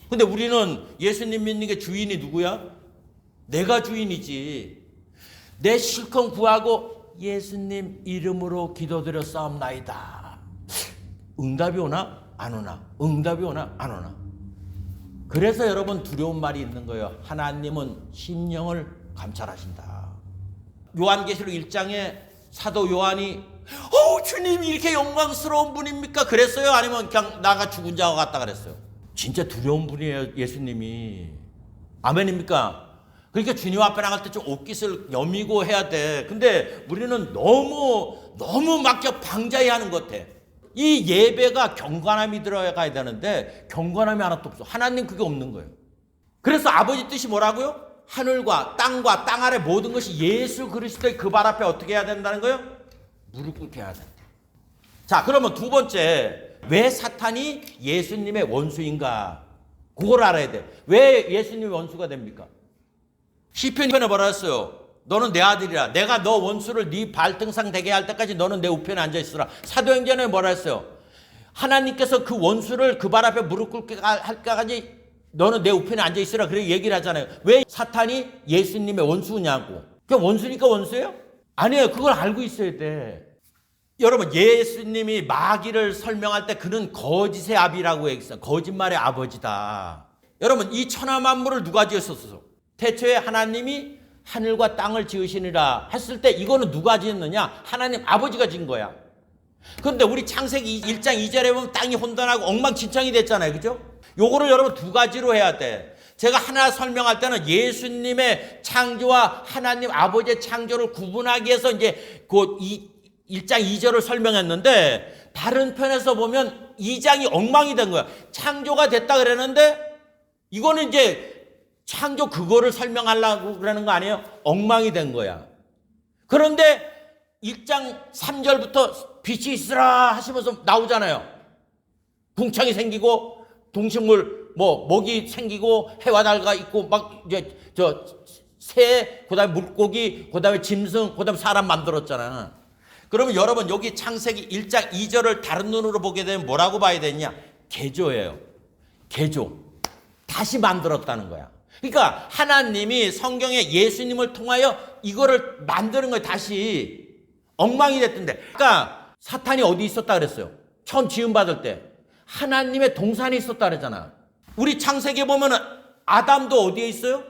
Speaker 1: 근데 우리는 예수님 믿는 게 주인이 누구야? 내가 주인이지. 내 실컷 구하고 예수님 이름으로 기도드렸사옵나이다. 응답이 오나? 안 오나? 응답이 오나? 안 오나? 그래서 여러분 두려운 말이 있는 거예요. 하나님은 심령을 감찰하신다. 요한계시록 1장에 사도 요한이 주님이 이렇게 영광스러운 분입니까? 그랬어요? 아니면 그냥 나가 죽은 자와 같다 그랬어요? 진짜 두려운 분이에요 예수님이. 아멘입니까? 그러니까 주님 앞에 나갈 때 좀 옷깃을 여미고 해야 돼. 근데 우리는 너무 막혀 방자히 하는 것 같아. 이 예배가 경건함이 들어가야 되는데 경건함이 하나도 없어. 하나님 그게 없는 거예요. 그래서 아버지 뜻이 뭐라고요? 하늘과 땅과 땅 아래 모든 것이 예수 그리스도의 그 발 앞에 어떻게 해야 된다는 거예요? 무릎 꿇게 해야 된다. 자, 그러면 두 번째, 왜 사탄이 예수님의 원수인가? 그걸 알아야 돼. 왜 예수님의 원수가 됩니까? 시편에 뭐라 했어요? 너는 내 아들이라. 내가 너 원수를 네 발등상 되게 할 때까지 너는 내 우편에 앉아 있으라. 사도행전에 뭐라 했어요? 하나님께서 그 원수를 그 발 앞에 무릎 꿇게 할 때까지 너는 내 우편에 앉아 있으라. 그렇게 얘기를 하잖아요. 왜 사탄이 예수님의 원수냐고. 그냥 원수니까 원수예요? 아니에요. 그걸 알고 있어야 돼. 여러분, 예수님이 마귀를 설명할 때 그는 거짓의 아비라고 얘기했어요. 거짓말의 아버지다. 여러분, 이 천하 만물을 누가 지었었어? 태초에 하나님이 하늘과 땅을 지으시니라 했을 때 이거는 누가 지었느냐? 하나님 아버지가 지은 거야. 그런데 우리 창세기 1장 2절에 보면 땅이 혼돈하고 엉망진창이 됐잖아요. 그죠? 요거를 여러분 두 가지로 해야 돼. 제가 하나 설명할 때는 예수님의 창조와 하나님 아버지의 창조를 구분하기 위해서 이제 그 1장 2절을 설명했는데, 다른 편에서 보면 2장이 엉망이 된 거야. 창조가 됐다 그랬는데 이거는 이제 창조 그거를 설명하려고 그러는 거 아니에요? 엉망이 된 거야. 그런데 1장 3절부터 빛이 있으라 하시면서 나오잖아요. 궁창이 생기고 동식물 먹이 생기고 해와 달가 있고 막 이제 새, 그다음에 물고기, 그다음에 짐승, 그다음에 사람 만들었잖아. 그러면 여러분 여기 창세기 1장 2절을 다른 눈으로 보게 되면 뭐라고 봐야 되냐? 개조예요. 개조. 다시 만들었다는 거야. 그러니까 하나님이 성경에 예수님을 통하여 이거를 만드는 거예요. 다시. 엉망이 됐던데. 그러니까 사탄이 어디 있었다 그랬어요? 처음 지음받을 때 하나님의 동산이 있었다 그랬잖아. 우리 창세기에 보면은 아담도 어디에 있어요?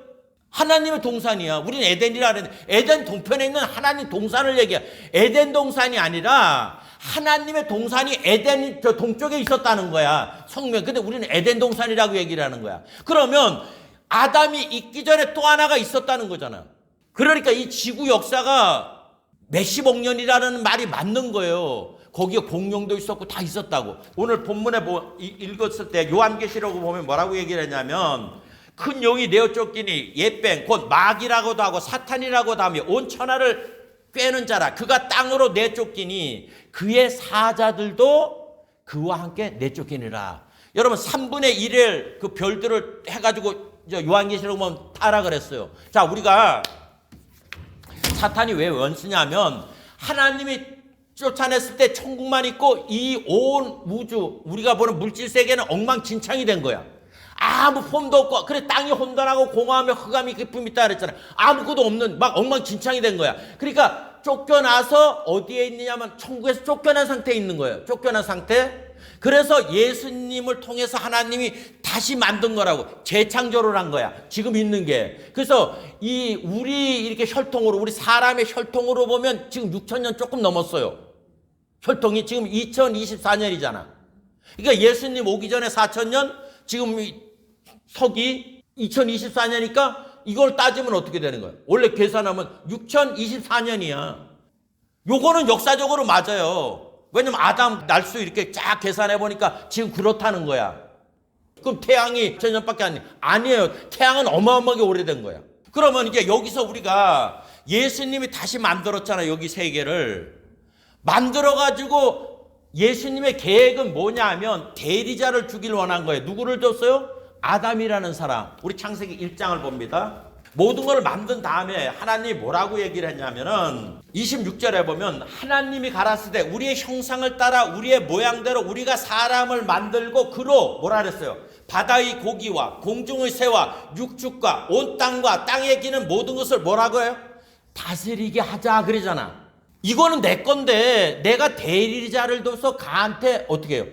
Speaker 1: 하나님의 동산이야. 우리는 에덴이라 그랬는데 에덴 동편에 있는 하나님 동산을 얘기해. 에덴 동산이 아니라 하나님의 동산이 에덴 저 동쪽에 있었다는 거야. 성경. 근데 우리는 에덴 동산이라고 얘기를 하는 거야. 그러면 아담이 있기 전에 또 하나가 있었다는 거잖아. 그러니까 이 지구 역사가 몇십억 년이라는 말이 맞는 거예요. 거기에 공룡도 있었고 다 있었다고. 오늘 본문에 읽었을 때 요한계시록 보면 뭐라고 얘기를 했냐면, 큰 용이 내어 쫓기니 옛뱀 곧 마귀라고도 하고 사탄이라고도 하며 온 천하를 꿰는 자라. 그가 땅으로 내쫓기니 그의 사자들도 그와 함께 내쫓기니라. 여러분 3분의 1을 그 별들을 해가지고 요한계시록 보면 타라 그랬어요. 자, 우리가 사탄이 왜 원수냐면 하나님이 쫓아냈을 때 천국만 있고 이 온 우주, 우리가 보는 물질 세계는 엉망진창이 된 거야. 아무 폼도 없고, 그래 땅이 혼돈하고 공허하며 흑암이 깊음이 있다 그랬잖아요. 아무것도 없는 막 엉망진창이 된 거야. 그러니까 쫓겨나서 어디에 있느냐면 천국에서 쫓겨난 상태에 있는 거예요. 쫓겨난 상태. 그래서 예수님을 통해서 하나님이 다시 만든 거라고. 재창조를 한 거야. 지금 있는 게. 그래서 우리 이렇게 혈통으로, 우리 사람의 혈통으로 보면 지금 6,000년 조금 넘었어요. 혈통이 지금 2024년이잖아. 그러니까 예수님 오기 전에 4,000년, 지금 서기 2024년이니까 이걸 따지면 어떻게 되는 거예요? 원래 계산하면 6024년이야. 요거는 역사적으로 맞아요. 왜냐면 아담 날수 이렇게 쫙 계산해 보니까 지금 그렇다는 거야. 그럼 태양이 1000년밖에 아니에요. 태양은 어마어마하게 오래된 거야. 그러면 이제 여기서 우리가 예수님이 다시 만들었잖아요. 여기 세계를 만들어가지고 예수님의 계획은 뭐냐 하면 대리자를 주길 원한 거예요. 누구를 줬어요? 아담이라는 사람. 우리 창세기 1장을 봅니다. 모든 걸 만든 다음에 하나님이 뭐라고 얘기를 했냐면은 26절에 보면 하나님이 가라사대 우리의 형상을 따라 우리의 모양대로 우리가 사람을 만들고 그로 뭐라 그랬어요? 바다의 고기와 공중의 새와 육축과 온 땅과 땅에 기는 모든 것을 뭐라고 해요? 다스리게 하자 그러잖아. 이거는 내 건데 내가 대리자를 둬서 가한테 어떻게 해요?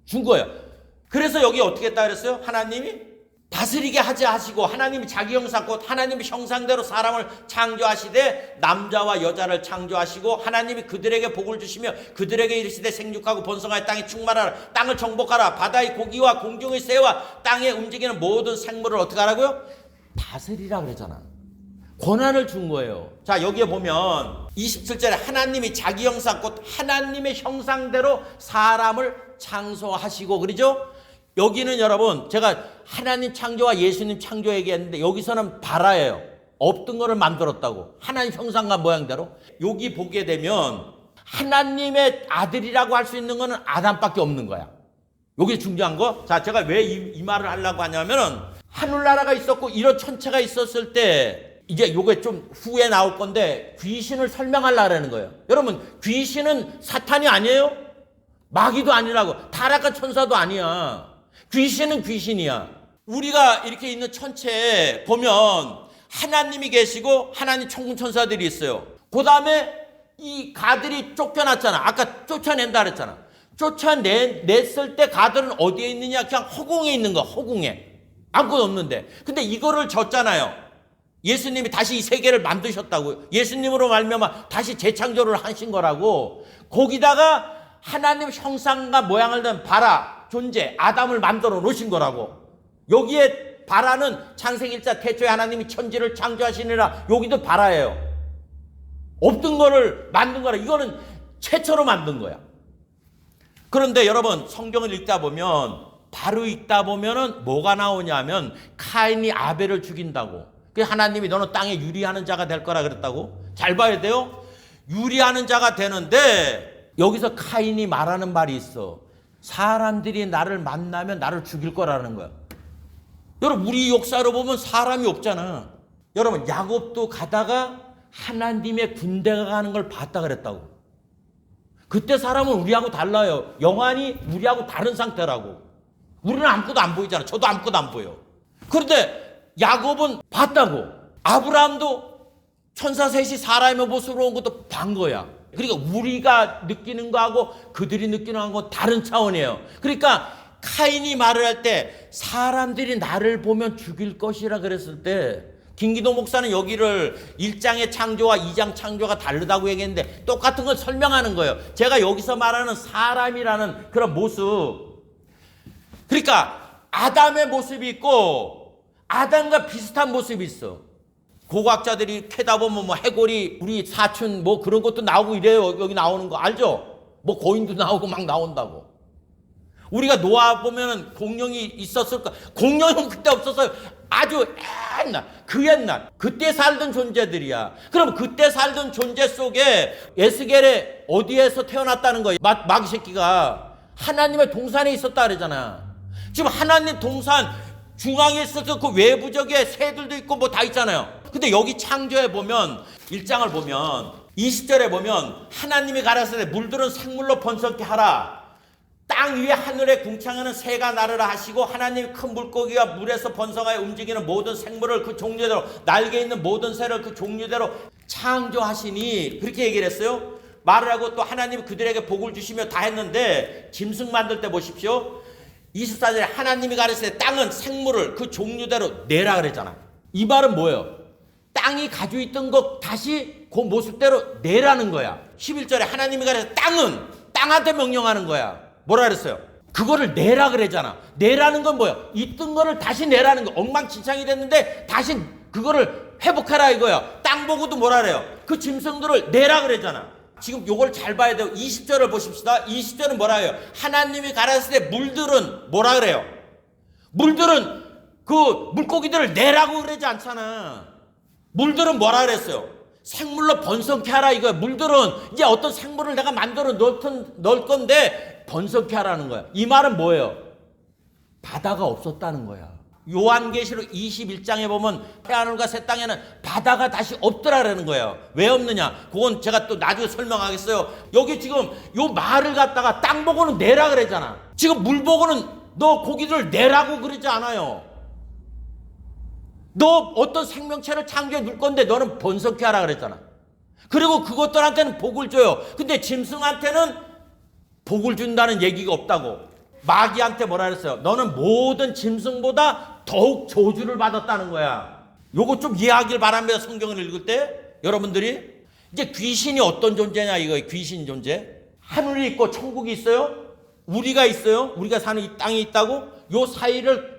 Speaker 1: 준 거예요. 그래서 여기 어떻게 했다 그랬어요? 하나님이 다스리게 하지 하시고 하나님이 자기 형상 곧 하나님의 형상대로 사람을 창조하시되 남자와 여자를 창조하시고 하나님이 그들에게 복을 주시며 그들에게 이르시되 생육하고 번성하여 땅에 충만하라 땅을 정복하라 바다의 고기와 공중의 새와 땅에 움직이는 모든 생물을 어떻게 하라고요? 다스리라 그랬잖아. 권한을 준 거예요. 자, 여기에 보면 27절에 하나님이 자기 형상 곧 하나님의 형상대로 사람을 창조하시고 그러죠? 여기는 여러분 제가 하나님 창조와 예수님 창조 얘기했는데 여기서는 발아예요. 없던 거를 만들었다고. 하나님 형상과 모양대로. 여기 보게 되면 하나님의 아들이라고 할 수 있는 거는 아담밖에 없는 거야. 여기 중요한 거. 자, 제가 왜 이 말을 하려고 하냐면은 하늘나라가 있었고 이런 천체가 있었을 때 이제 요게 좀 후에 나올 건데 귀신을 설명하려는 거예요. 여러분 귀신은 사탄이 아니에요? 마귀도 아니라고. 타락한 천사도 아니야. 귀신은 귀신이야. 우리가 이렇게 있는 천체에 보면 하나님이 계시고 하나님 천군 천사들이 있어요. 그 다음에 이 가들이 쫓겨났잖아. 아까 쫓아낸다 그랬잖아. 쫓아냈을 때 가들은 어디에 있느냐? 그냥 허공에 있는 거야. 허공에. 아무것도 없는데. 근데 이거를 졌잖아요. 예수님이 다시 이 세계를 만드셨다고요. 예수님으로 말미암아 다시 재창조를 하신 거라고. 거기다가 하나님 형상과 모양을 낸 바라 존재 아담을 만들어 놓으신 거라고. 여기에 바라는 창세기 1장 태초에 하나님이 천지를 창조하시니라. 여기도 바라예요. 없던 거를 만든 거라. 이거는 최초로 만든 거야. 그런데 여러분 성경을 읽다 보면 바로 읽다 보면은 뭐가 나오냐면 카인이 아벨을 죽인다고. 그래서 하나님이 너는 땅에 유리하는 자가 될 거라 그랬다고. 잘 봐야 돼요. 유리하는 자가 되는데 여기서 카인이 말하는 말이 있어. 사람들이 나를 만나면 나를 죽일 거라는 거야. 여러분 우리 역사로 보면 사람이 없잖아. 여러분 야곱도 가다가 하나님의 군대가 가는 걸 봤다 그랬다고. 그때 사람은 우리하고 달라요. 영안이 우리하고 다른 상태라고. 우리는 아무것도 안 보이잖아. 저도 아무것도 안 보여. 그런데 야곱은 봤다고. 아브라함도 천사 셋이 사람의 모습으로 온 것도 본 거야. 그러니까 우리가 느끼는 거하고 그들이 느끼는 거하고 다른 차원이에요. 그러니까 카인이 말을 할 때 사람들이 나를 보면 죽일 것이라 그랬을 때 김기도 목사는 여기를 1장의 창조와 2장 창조가 다르다고 얘기했는데 똑같은 걸 설명하는 거예요. 제가 여기서 말하는 사람이라는 그런 모습. 그러니까 아담의 모습이 있고 아담과 비슷한 모습이 있어. 고고학자들이 캐다 보면 뭐 해골이 우리 사춘 뭐 그런 것도 나오고 이래요. 여기 나오는 거 알죠? 뭐 고인도 나오고 막 나온다고. 우리가 노아 보면은 공룡이 있었을까? 공룡은 그때 없었어요. 아주 옛날, 그 옛날, 그때 살던 존재들이야. 그럼 그때 살던 존재 속에 에스겔에 어디에서 태어났다는 거예요? 마귀 새끼가 하나님의 동산에 있었다 그러잖아. 지금 하나님 동산 중앙에 있어서 그 외부적에 새들도 있고 뭐 다 있잖아요. 근데 여기 창조에 보면 1장을 보면 20절에 보면 하나님이 가라사대 물들은 생물로 번성케 하라. 땅 위에 하늘에 궁창하는 새가 나르라 하시고 하나님이 큰 물고기가 물에서 번성하여 움직이는 모든 생물을 그 종류대로 날개 있는 모든 새를 그 종류대로 창조하시니 그렇게 얘기를 했어요. 말을 하고 또 하나님이 그들에게 복을 주시며 다 했는데 짐승 만들 때 보십시오. 24절에 하나님이 가르치되 땅은 생물을 그 종류대로 내라 그랬잖아. 이 말은 뭐예요? 땅이 가지고 있던 것 다시 그 모습대로 내라는 거야. 11절에 하나님이 가르치되 땅은 땅한테 명령하는 거야. 뭐라 그랬어요? 그거를 내라 그랬잖아. 내라는 건 뭐야? 있던 거를 다시 내라는 거. 엉망진창이 됐는데 다시 그거를 회복하라 이거야. 땅 보고도 뭐라 그래요? 그 짐승들을 내라 그랬잖아. 지금 요걸 잘 봐야 돼요. 20절을 보십시다. 20절은 뭐라 해요? 하나님이 가라사대 물들은 뭐라 그래요? 물들은 그 물고기들을 내라고 그러지 않잖아. 물들은 뭐라 그랬어요? 생물로 번성케 하라 이거야. 물들은 이제 어떤 생물을 내가 만들어 넣을 건데 번성케 하라는 거야. 이 말은 뭐예요? 바다가 없었다는 거야. 요한계시록 21장에 보면 해하늘과 새 땅에는 바다가 다시 없더라라는 거예요. 왜 없느냐? 그건 제가 또 나중에 설명하겠어요. 여기 지금 요 말을 갖다가 땅 보고는 내라 그랬잖아. 지금 물 보고는 너 고기를 내라고 그러지 않아요. 너 어떤 생명체를 창조해 놓을 건데 너는 번성케 하라 그랬잖아. 그리고 그것들한테는 복을 줘요. 근데 짐승한테는 복을 준다는 얘기가 없다고. 마귀한테 뭐라 그랬어요? 너는 모든 짐승보다 더욱 저주를 받았다는 거야. 요거 좀 이해하길 바랍니다. 성경을 읽을 때 여러분들이 이제 귀신이 어떤 존재냐 이거예요. 귀신 존재. 하늘이 있고 천국이 있어요. 우리가 있어요. 우리가 사는 이 땅이 있다고. 요 사이를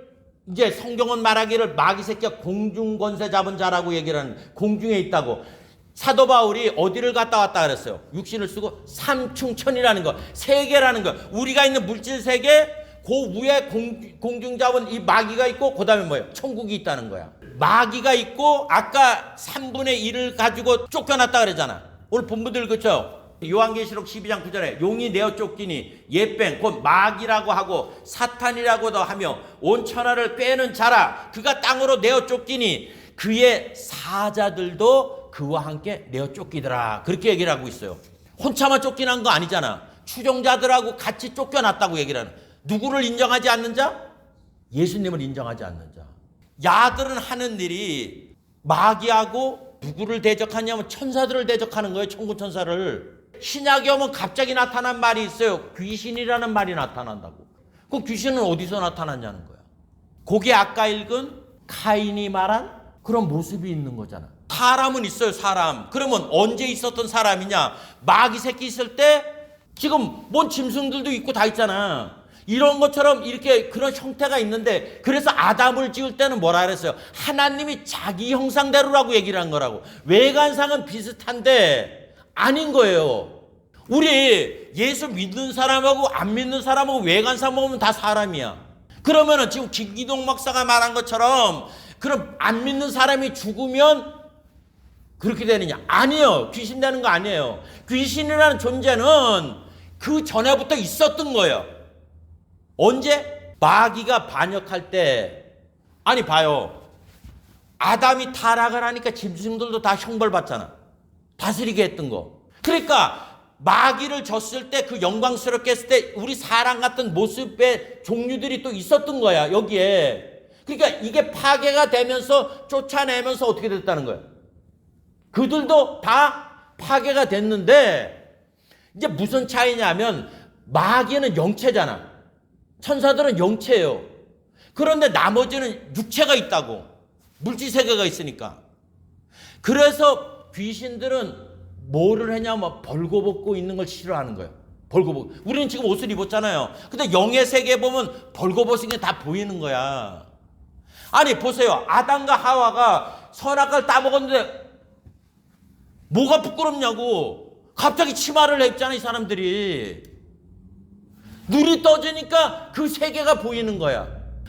Speaker 1: 이제 성경은 말하기를 마귀 새끼가 공중 권세 잡은 자라고 얘기를 하는, 공중에 있다고. 사도 바울이 어디를 갔다 왔다 그랬어요? 육신을 쓰고 삼충천이라는 거, 세계라는 거. 우리가 있는 물질 세계, 그 위에 공중 잡은 이 마귀가 있고, 그 다음에 뭐예요? 천국이 있다는 거야. 마귀가 있고, 아까 3분의 1을 가지고 쫓겨났다 그랬잖아. 오늘 본부들 그쵸? 요한계시록 12장 9절에 용이 내어 쫓기니 예뺑 곧 마귀라고 하고 사탄이라고도 하며 온 천하를 꿰는 자라. 그가 땅으로 내어 쫓기니 그의 사자들도 그와 함께 내어 쫓기더라. 그렇게 얘기를 하고 있어요. 혼자만 쫓겨난 거 아니잖아. 추종자들하고 같이 쫓겨났다고 얘기를 하는. 누구를 인정하지 않는 자? 예수님을 인정하지 않는 자. 야들은 하는 일이 마귀하고 누구를 대적하냐면 천사들을 대적하는 거예요. 천군 천사를. 신약에 오면 갑자기 나타난 말이 있어요. 귀신이라는 말이 나타난다고. 그 귀신은 어디서 나타났냐는 거야. 거기에 아까 읽은 카인이 말한 그런 모습이 있는 거잖아. 사람은 있어요. 사람. 그러면 언제 있었던 사람이냐? 마귀 새끼 있을 때 지금 뭔 짐승들도 있고 다 있잖아. 이런 것처럼 이렇게 그런 형태가 있는데, 그래서 아담을 지을 때는 뭐라 그랬어요? 하나님이 자기 형상대로라고 얘기를 한 거라고. 외관상은 비슷한데 아닌 거예요. 우리 예수 믿는 사람하고 안 믿는 사람하고 외관상 보면 다 사람이야. 그러면은 지금 김기동 목사가 말한 것처럼 그럼 안 믿는 사람이 죽으면 그렇게 되느냐? 아니에요. 귀신 되는 거 아니에요. 귀신이라는 존재는 그 전에부터 있었던 거예요. 언제? 마귀가 반역할 때. 아니 봐요. 아담이 타락을 하니까 짐승들도 다 형벌받잖아. 다스리게 했던 거. 그러니까 마귀를 졌을 때, 그 영광스럽게 했을 때 우리 사람 같은 모습의 종류들이 또 있었던 거야, 여기에. 그러니까 이게 파괴가 되면서 쫓아내면서 어떻게 됐다는 거야? 그들도 다 파괴가 됐는데, 이제 무슨 차이냐면 마귀는 영체잖아. 천사들은 영체예요. 그런데 나머지는 육체가 있다고. 물질세계가 있으니까. 그래서 귀신들은 뭐를 했냐면 벌거벗고 있는 걸 싫어하는 거예요. 벌거벗고. 우리는 지금 옷을 입었잖아요. 근데 영의 세계에 보면 벌거벗은 게 다 보이는 거야. 아니 보세요. 아담과 하와가 선악과를 따먹었는데 뭐가 부끄럽냐고. 갑자기 치마를 입잖아, 이 사람들이. 눈이 떠지니까 그 세계가 보이는 거야.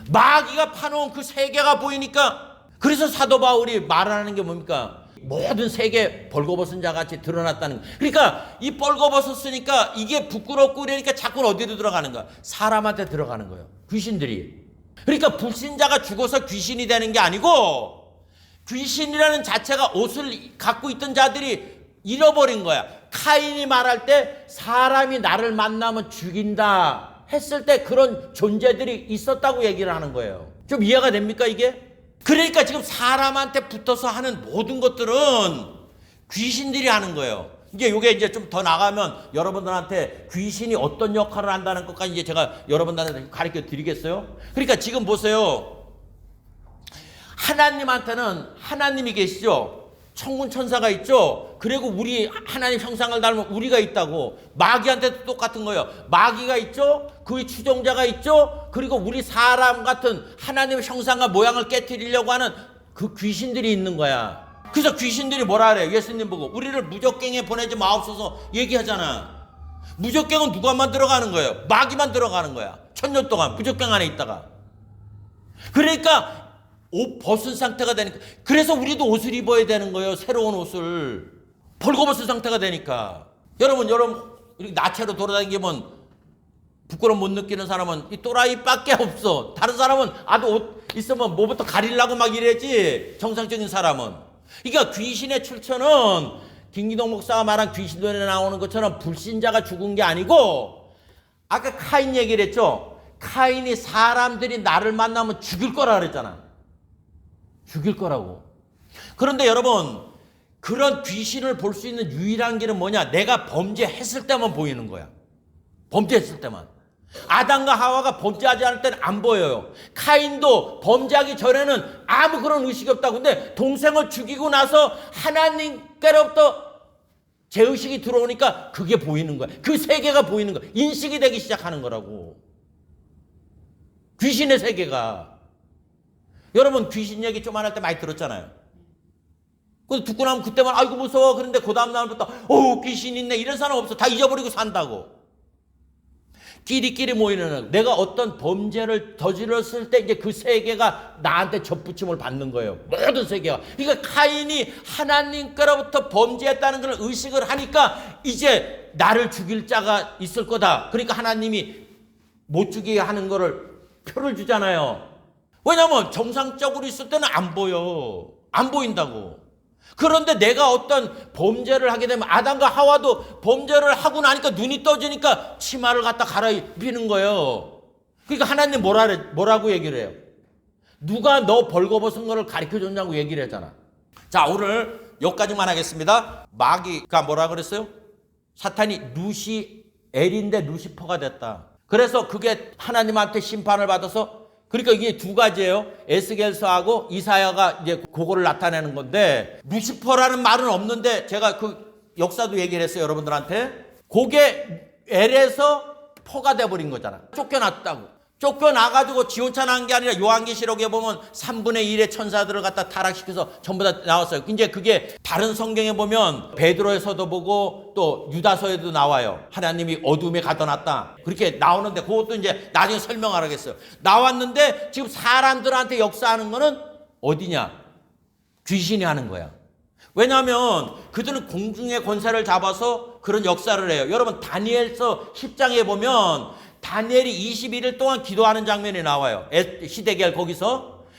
Speaker 1: 마귀가 파놓은 그 세계가 보이니까. 그래서 사도 바울이 말하는 게 뭡니까? 모든 세계 벌거벗은 자같이 드러났다는 거야. 그러니까 이 벌거벗었으니까 이게 부끄럽고 그러니까 자꾸 어디로 들어가는 거야? 사람한테 들어가는 거예요. 귀신들이. 그러니까 불신자가 죽어서 귀신이 되는 게 아니고, 귀신이라는 자체가 옷을 갖고 있던 자들이 잃어버린 거야. 카인이 말할 때 사람이 나를 만나면 죽인다 했을 때 그런 존재들이 있었다고 얘기를 하는 거예요. 좀 이해가 됩니까 이게? 그러니까 지금 사람한테 붙어서 하는 모든 것들은 귀신들이 하는 거예요. 이제 요게 이제 좀 더 나가면 여러분들한테 귀신이 어떤 역할을 한다는 것까지 이제 제가 여러분들한테 가르쳐 드리겠어요. 그러니까 지금 보세요. 하나님한테는 하나님이 계시죠. 천군 천사가 있죠. 그리고 우리 하나님 형상을 닮은 우리가 있다고. 마귀한테도 똑같은 거예요. 마귀가 있죠. 그의 추종자가 있죠. 그리고 우리 사람 같은 하나님의 형상과 모양을 깨트리려고 하는 그 귀신들이 있는 거야. 그래서 귀신들이 뭐라 그래요? 예수님 보고 우리를 무적갱에 보내지 마옵소서 얘기하잖아. 무적갱은 누가만 들어가는 거예요? 마귀만 들어가는 거야. 1000년 동안 무적갱 안에 있다가. 그러니까 옷 벗은 상태가 되니까. 그래서 우리도 옷을 입어야 되는 거예요. 새로운 옷을. 벌거벗은 상태가 되니까. 여러분 이렇게 나체로 돌아다니면 부끄러움 못 느끼는 사람은 이 또라이밖에 없어. 다른 사람은 아도 옷 있으면 뭐부터 가리려고 막 이래지. 정상적인 사람은. 그러니까 귀신의 출처는 김기동 목사가 말한 귀신들에 나오는 것처럼 불신자가 죽은 게 아니고, 아까 카인 얘기를 했죠. 카인이 사람들이 나를 만나면 죽일 거라 그랬잖아. 죽일 거라고. 그런데 여러분, 그런 귀신을 볼 수 있는 유일한 길은 뭐냐? 내가 범죄했을 때만 보이는 거야. 범죄했을 때만. 아담과 하와가 범죄하지 않을 때는 안 보여요. 카인도 범죄하기 전에는 아무 그런 의식이 없다고. 근데 동생을 죽이고 나서 하나님께로부터 죄의식이 들어오니까 그게 보이는 거야. 그 세계가 보이는 거야. 인식이 되기 시작하는 거라고. 귀신의 세계가. 여러분 귀신 얘기 좀 안 할 때 많이 들었잖아요. 근데 듣고 나면 그때만 아이고 무서워. 그런데 그 다음 날부터 귀신 있네 이런 사람 없어. 다 잊어버리고 산다고. 끼리끼리 모이는, 내가 어떤 범죄를 저질렀을 때 이제 그 세계가 나한테 접붙임을 받는 거예요. 모든 세계가. 그러니까 카인이 하나님께로부터 범죄했다는 걸 의식을 하니까 이제 나를 죽일 자가 있을 거다. 그러니까 하나님이 못 죽이게 하는 거를 표를 주잖아요. 왜냐면 정상적으로 있을 때는 안 보여. 안 보인다고. 그런데 내가 어떤 범죄를 하게 되면, 아담과 하와도 범죄를 하고 나니까 눈이 떠지니까 치마를 갖다 갈아입히는 거예요. 그러니까 하나님 뭐라고 얘기를 해요? 누가 너 벌거벗은 거를 가르쳐줬냐고 얘기를 했잖아. 자, 오늘 여기까지만 하겠습니다. 마귀가 뭐라 그랬어요? 사탄이 루시엘인데 루시퍼가 됐다. 그래서 그게 하나님한테 심판을 받아서, 그러니까 이게 두 가지예요. 에스겔서하고 이사야가 이제 그거를 나타내는 건데, 루시퍼라는 말은 없는데 제가 그 역사도 얘기를 했어요, 여러분들한테. 그게 L에서 포가 돼버린 거잖아. 쫓겨났다고. 쫓겨나가지고 지원차 난 게 아니라 요한계시록에 보면 3분의 1의 천사들을 갖다 타락시켜서 전부 다 나왔어요. 이제 그게 다른 성경에 보면 베드로에서도 보고 또 유다서에도 나와요. 하나님이 어둠에 가둬놨다. 그렇게 나오는데 그것도 이제 나중에 설명하라겠어요. 나왔는데 지금 사람들한테 역사하는 거는 어디냐? 귀신이 하는 거야. 왜냐하면 그들은 공중의 권세를 잡아서 그런 역사를 해요. 여러분 다니엘서 10장에 보면 다니엘이 21일 동안 기도하는 장면이 나와요. 시대겔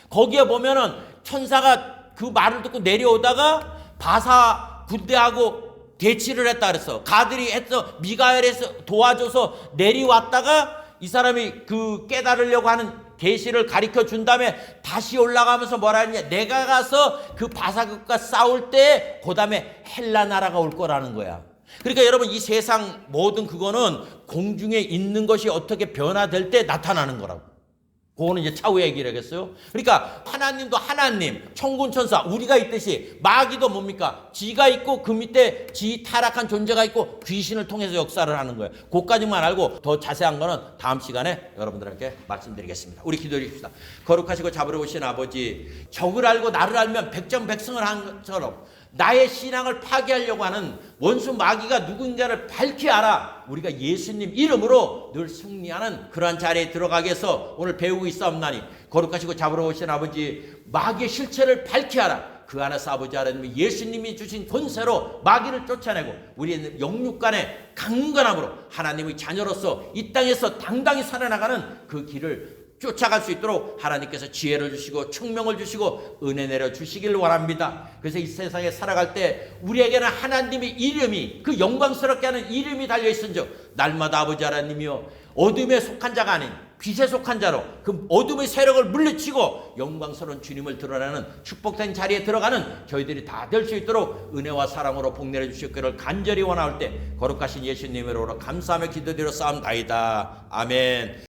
Speaker 1: 거기에 보면은 천사가 그 말을 듣고 내려오다가 바사 군대하고 대치를 했다 그랬어. 가들이 해서 미가엘에서 도와줘서 내려왔다가 이 사람이 그 깨달으려고 하는 계시를 가르쳐 준 다음에 다시 올라가면서 뭐라 했냐? 내가 가서 그 바사국과 싸울 때 그 다음에 헬라 나라가 올 거라는 거야. 그러니까 여러분 이 세상 모든 그거는 공중에 있는 것이 어떻게 변화될 때 나타나는 거라고. 그거는 이제 차후 얘기라겠어요. 그러니까 하나님도 하나님, 천군천사 우리가 있듯이 마귀도 뭡니까? 지가 있고 그 밑에 지 타락한 존재가 있고 귀신을 통해서 역사를 하는 거예요. 그것까지만 알고 더 자세한 거는 다음 시간에 여러분들에게 말씀드리겠습니다. 우리 기도해 주십시다. 거룩하시고 자비로우신 아버지, 적을 알고 나를 알면 백전백승을 한 것처럼 나의 신앙을 파괴하려고 하는 원수 마귀가 누군가를 밝히 알아 우리가 예수님 이름으로 늘 승리하는 그러한 자리에 들어가게 해서 오늘 배우고 있사옵나니 거룩하시고 자비로우신 아버지, 마귀의 실체를 밝히 알아 그 안에서 아버지 하나님이 예수님이 주신 권세로 마귀를 쫓아내고 우리의 영육간의 강건함으로 하나님의 자녀로서 이 땅에서 당당히 살아나가는 그 길을 쫓아갈 수 있도록 하나님께서 지혜를 주시고 청명을 주시고 은혜 내려 주시길 원합니다. 그래서 이 세상에 살아갈 때 우리에게는 하나님의 이름이, 그 영광스럽게 하는 이름이 달려있은즉 날마다 아버지 하나님이여 어둠에 속한 자가 아닌 빛에 속한 자로 그 어둠의 세력을 물리치고 영광스러운 주님을 드러내는 축복된 자리에 들어가는 저희들이 다 될 수 있도록 은혜와 사랑으로 복내려 주시기를 간절히 원할 때 거룩하신 예수님으로 감사하며 기도드려 싸움다이다. 아멘.